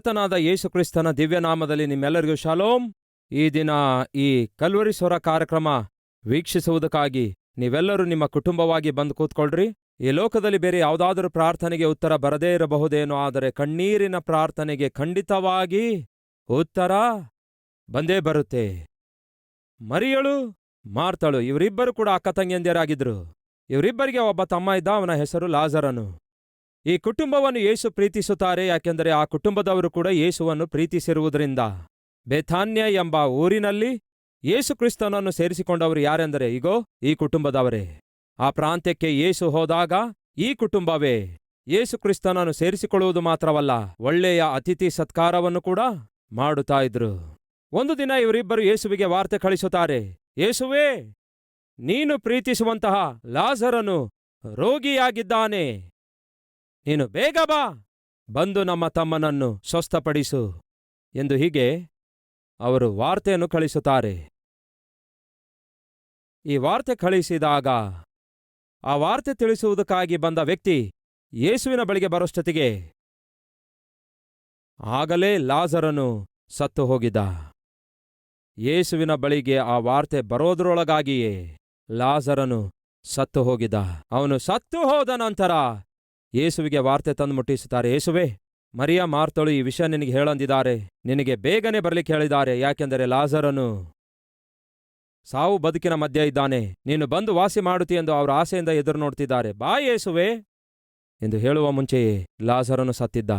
ಕರ್ತನಾದ ಯೇಸು ಕ್ರಿಸ್ತನ ದಿವ್ಯನಾಮದಲ್ಲಿ ನಿಮ್ಮೆಲ್ಲರಿಗೂ ಶಾಲೋಮ್. ಈ ದಿನ ಈ ಕಲ್ವರಿ ಸ್ವರ ಕಾರ್ಯಕ್ರಮ ವೀಕ್ಷಿಸುವುದಕ್ಕಾಗಿ ನೀವೆಲ್ಲರೂ ನಿಮ್ಮ ಕುಟುಂಬವಾಗಿ ಬಂದು ಕೂತ್ಕೊಳ್ರಿ. ಈ ಲೋಕದಲ್ಲಿ ಬೇರೆ ಯಾವುದಾದರೂ ಪ್ರಾರ್ಥನೆಗೆ ಉತ್ತರ ಬರದೇ ಇರಬಹುದೇನೋ, ಆದರೆ ಕಣ್ಣೀರಿನ ಪ್ರಾರ್ಥನೆಗೆ ಖಂಡಿತವಾಗಿ ಉತ್ತರ ಬಂದೇ ಬರುತ್ತೆ. ಮರಿಯಳು, ಮಾರ್ತಳು ಇವರಿಬ್ಬರು ಕೂಡ ಅಕ್ಕ ತಂಗಿಯಂದಿರಾಗಿದ್ರು. ಇವರಿಬ್ಬರಿಗೆ ಒಬ್ಬ ತಮ್ಮ ಇದ್ದ, ಅವನ ಹೆಸರು ಲಾಜರನು. ಈ ಕುಟುಂಬವನ್ನು ಯೇಸು ಪ್ರೀತಿಸುತ್ತಾರೆ, ಯಾಕೆಂದರೆ ಆ ಕುಟುಂಬದವರು ಕೂಡ ಯೇಸುವನ್ನು ಪ್ರೀತಿಸಿರುವುದರಿಂದ. ಬೇಥಾನ್ಯ ಎಂಬ ಊರಿನಲ್ಲಿ ಯೇಸು ಕ್ರಿಸ್ತನನ್ನು ಸೇರಿಸಿಕೊಂಡವರು ಯಾರೆಂದರೆ ಇಗೋ ಈ ಕುಟುಂಬದವರೇ. ಆ ಪ್ರಾಂತ್ಯಕ್ಕೆ ಯೇಸು ಹೋದಾಗ ಈ ಕುಟುಂಬವೇ ಯೇಸು ಕ್ರಿಸ್ತನನ್ನು ಸೇರಿಸಿಕೊಳ್ಳುವುದು ಮಾತ್ರವಲ್ಲ, ಒಳ್ಳೆಯ ಅತಿಥಿ ಸತ್ಕಾರವನ್ನು ಕೂಡ ಮಾಡುತ್ತಾ ಇದ್ರು. ಒಂದು ದಿನ ಇವರಿಬ್ಬರು ಯೇಸುವಿಗೆ ವಾರ್ತೆ ಕಳಿಸುತ್ತಾರೆ, ಯೇಸುವೇ, ನೀನು ಪ್ರೀತಿಸುವಂತಹ ಲಾಜರನು ರೋಗಿಯಾಗಿದ್ದಾನೆ, ನೀನು ಬೇಗ ಬಾ, ಬಂದು ನಮ್ಮ ತಮ್ಮನನ್ನು ಸ್ವಸ್ಥಪಡಿಸು ಎಂದು ಹೀಗೆ ಅವರು ವಾರ್ತೆಯನ್ನು ಕಳಿಸುತ್ತಾರೆ. ಈ ವಾರ್ತೆ ಕಳಿಸಿದಾಗ ಆ ವಾರ್ತೆ ತಿಳಿಸುವುದಕ್ಕಾಗಿ ಬಂದ ವ್ಯಕ್ತಿ ಯೇಸುವಿನ ಬಳಿಗೆ ಬರೋಷ್ಟೊತ್ತಿಗೆ ಆಗಲೇ ಲಾಜರನು ಸತ್ತು ಹೋಗಿದ್ದ. ಯೇಸುವಿನ ಬಳಿಗೆ ಆ ವಾರ್ತೆ ಬರೋದ್ರೊಳಗಾಗಿಯೇ ಲಾಜರನು ಸತ್ತು ಹೋಗಿದ್ದ. ಅವನು ಸತ್ತು ಹೋದ ನಂತರ ಯೇಸುವಿಗೆ ವಾರ್ತೆ ತಂದು ಮುಟ್ಟಿಸುತ್ತಾರೆ, ಯೇಸುವೇ, ಮರಿಯ, ಮಾರ್ತಳು ಈ ವಿಷಯ ನಿನಗೆ ಹೇಳಂದಿದ್ದಾರೆ, ನಿನಗೆ ಬೇಗನೆ ಬರ್ಲಿಕ್ಕೆ ಹೇಳಿದ್ದಾರೆ, ಯಾಕೆಂದರೆ ಲಾಜರನು ಸಾವು ಬದುಕಿನ ಮಧ್ಯೆ ಇದ್ದಾನೆ, ನೀನು ಬಂದು ವಾಸಿ ಮಾಡುತ್ತಿ ಎಂದು ಅವರ ಆಸೆಯಿಂದ ಎದುರು ನೋಡ್ತಿದ್ದಾರೆ, ಬಾ ಯೇಸುವೇ ಎಂದು ಹೇಳುವ ಮುಂಚೆಯೇ ಲಾಜರನು ಸತ್ತಿದ್ದ.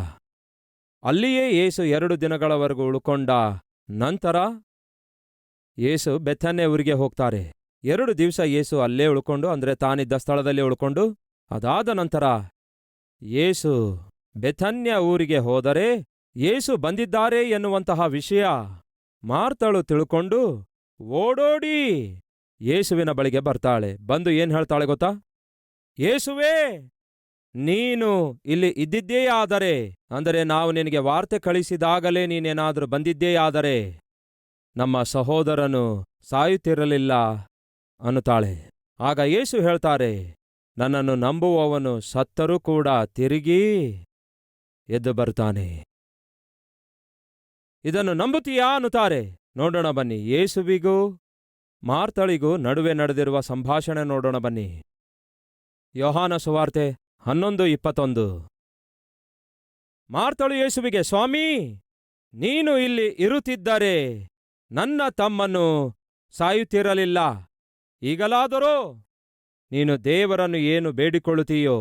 ಅಲ್ಲಿಯೇ ಯೇಸು 2 ದಿನಗಳವರೆಗೂ ಉಳ್ಕೊಂಡ ನಂತರ ಯೇಸು ಬೆಥಾನ್ಯ ಊರಿಗೆ ಹೋಗ್ತಾರೆ. 2 ದಿವಸ ಯೇಸು ಅಲ್ಲೇ ಉಳ್ಕೊಂಡು, ಅಂದರೆ ತಾನಿದ್ದ ಸ್ಥಳದಲ್ಲೇ ಉಳ್ಕೊಂಡು, ಅದಾದ ನಂತರ ಯೇಸು ಬೆಥಾನ್ಯ ಊರಿಗೆ ಹೋದರೆ ಯೇಸು ಬಂದಿದ್ದಾರೆ ಎನ್ನುವಂತಹ ವಿಷಯ ಮಾರ್ತಳು ತಿಳ್ಕೊಂಡು ಓಡೋಡಿ ಯೇಸುವಿನ ಬಳಿಗೆ ಬರ್ತಾಳೆ. ಬಂದು ಏನ್ ಹೇಳ್ತಾಳೆ ಗೊತ್ತಾ? ಯೇಸುವೇ, ನೀನು ಇಲ್ಲಿ ಇದ್ದಿದ್ದೇ ಆದರೆ, ಅಂದರೆ ನಾವು ನಿನಗೆ ವಾರ್ತೆ ಕಳಿಸಿದಾಗಲೇ ನೀನೇನಾದರೂ ಬಂದಿದ್ದೇ ಆದರೆ ನಮ್ಮ ಸಹೋದರನು ಸಾಯುತ್ತಿರಲಿಲ್ಲ ಅನ್ನುತ್ತಾಳೆ. ಆಗ ಯೇಸು ಹೇಳ್ತಾರೆ, ನನ್ನನ್ನು ನಂಬುವವನು ಸತ್ತರೂ ಕೂಡ ತಿರುಗಿ ಎದ್ದು ಬರ್ತಾನೆ. ಇದನ್ನು ನಂಬುತ್ತೀಯಾ ಅನ್ನುತ್ತಾರೆ. ನೋಡೋಣ ಬನ್ನಿ, ಯೇಸುವಿಗೂ ಮಾರ್ತಳಿಗೂ ನಡುವೆ ನಡೆದಿರುವ ಸಂಭಾಷಣೆ ನೋಡೋಣ ಬನ್ನಿ. ಯೋಹಾನ ಸುವಾರ್ತೆ 11:21. ಮಾರ್ತಳು ಯೇಸುವಿಗೆ, ಸ್ವಾಮೀ, ನೀನು ಇಲ್ಲಿ ಇರುತ್ತಿದ್ದರೆ ನನ್ನ ತಮ್ಮನು ಸಾಯುತ್ತಿರಲಿಲ್ಲ. ಈಗಲಾದರೋ ನೀನು ದೇವರನ್ನು ಏನು ಬೇಡಿಕೊಳ್ಳುತ್ತೀಯೋ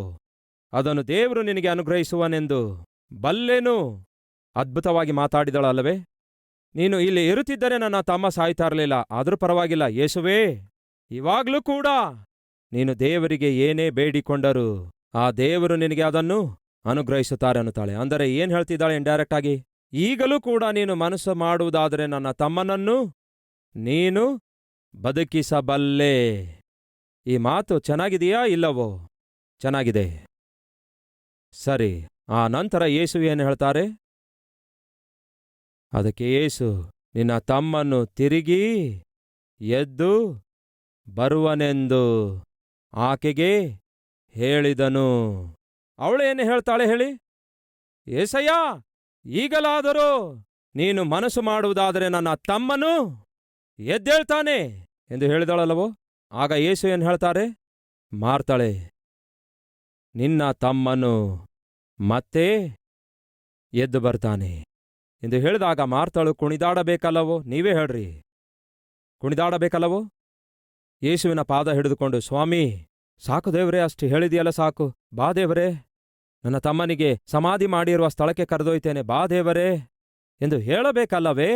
ಅದನ್ನು ದೇವರು ನಿನಗೆ ಅನುಗ್ರಹಿಸುವನೆಂದು ಬಲ್ಲೆನು. ಅದ್ಭುತವಾಗಿ ಮಾತಾಡಿದಳಲ್ಲವೇ? ನೀನು ಇಲ್ಲಿ ಇರುತ್ತಿದ್ದರೆ ನನ್ನ ತಮ್ಮ ಸಾಯ್ತಾ ಇರಲಿಲ್ಲ. ಆದರೂ ಪರವಾಗಿಲ್ಲ ಯೇಸುವೇ, ಇವಾಗ್ಲೂ ಕೂಡ ನೀನು ದೇವರಿಗೆ ಏನೇ ಬೇಡಿಕೊಂಡರೂ ಆ ದೇವರು ನಿನಗೆ ಅದನ್ನು ಅನುಗ್ರಹಿಸುತ್ತಾರೆ ಅನ್ನುತ್ತಾಳೆ. ಅಂದರೆ ಏನ್ ಹೇಳ್ತಿದ್ದಾಳೆ ಇಂಡೈರೆಕ್ಟ್ ಆಗಿ? ಈಗಲೂ ಕೂಡ ನೀನು ಮನಸ್ಸು ಮಾಡುವುದಾದರೆ ನನ್ನ ತಮ್ಮನನ್ನು ನೀನು ಬದುಕಿಸಬಲ್ಲೆ. ಈ ಮಾತು ಚೆನ್ನಾಗಿದೆಯಾ ಇಲ್ಲವೋ? ಚೆನ್ನಾಗಿದೆ. ಸರಿ, ಆ ನಂತರ ಯೇಸು ಏನು ಹೇಳ್ತಾರೆ? ಅದಕ್ಕೆ ಯೇಸು, ನಿನ್ನ ತಮ್ಮನ್ನು ತಿರುಗಿ ಎದ್ದು ಬರುವನೆಂದು ಆಕೆಗೆ ಹೇಳಿದನು. ಅವಳೇನು ಹೇಳ್ತಾಳೆ ಹೇಳಿ? ಏಸಯ್ಯ, ಈಗಲಾದರೂ ನೀನು ಮನಸ್ಸು ಮಾಡುವುದಾದರೆ ನನ್ನ ತಮ್ಮನು ಎದ್ದೇಳ್ತಾನೆ ಎಂದು ಹೇಳಿದಳಲ್ಲವೋ? ಆಗ ಯೇಸು ಏನು ಹೇಳ್ತಾರೆ? ಮಾರ್ತಳೆ, ನಿನ್ನ ತಮ್ಮನು ಮತ್ತೆ ಎದ್ದು ಬರ್ತಾನೆ ಎಂದು ಹೇಳಿದಾಗ ಮಾರ್ತಳು ಕುಣಿದಾಡಬೇಕಲ್ಲವೋ? ನೀವೇ ಹೇಳ್ರಿ, ಕುಣಿದಾಡಬೇಕಲ್ಲವೋ? ಯೇಸುವಿನ ಪಾದ ಹಿಡಿದುಕೊಂಡು, ಸ್ವಾಮಿ, ಸಾಕು ದೇವರೇ, ಅಷ್ಟು ಹೇಳಿದೆಯಲ್ಲ, ಸಾಕು, ಬಾ ದೇವರೇ, ನನ್ನ ತಮ್ಮನಿಗೆ ಸಮಾಧಿ ಮಾಡಿರುವ ಸ್ಥಳಕ್ಕೆ ಕರೆದೊಯ್ತೇನೆ, ಬಾ ದೇವರೇ ಎಂದು ಹೇಳಬೇಕಲ್ಲವೇ?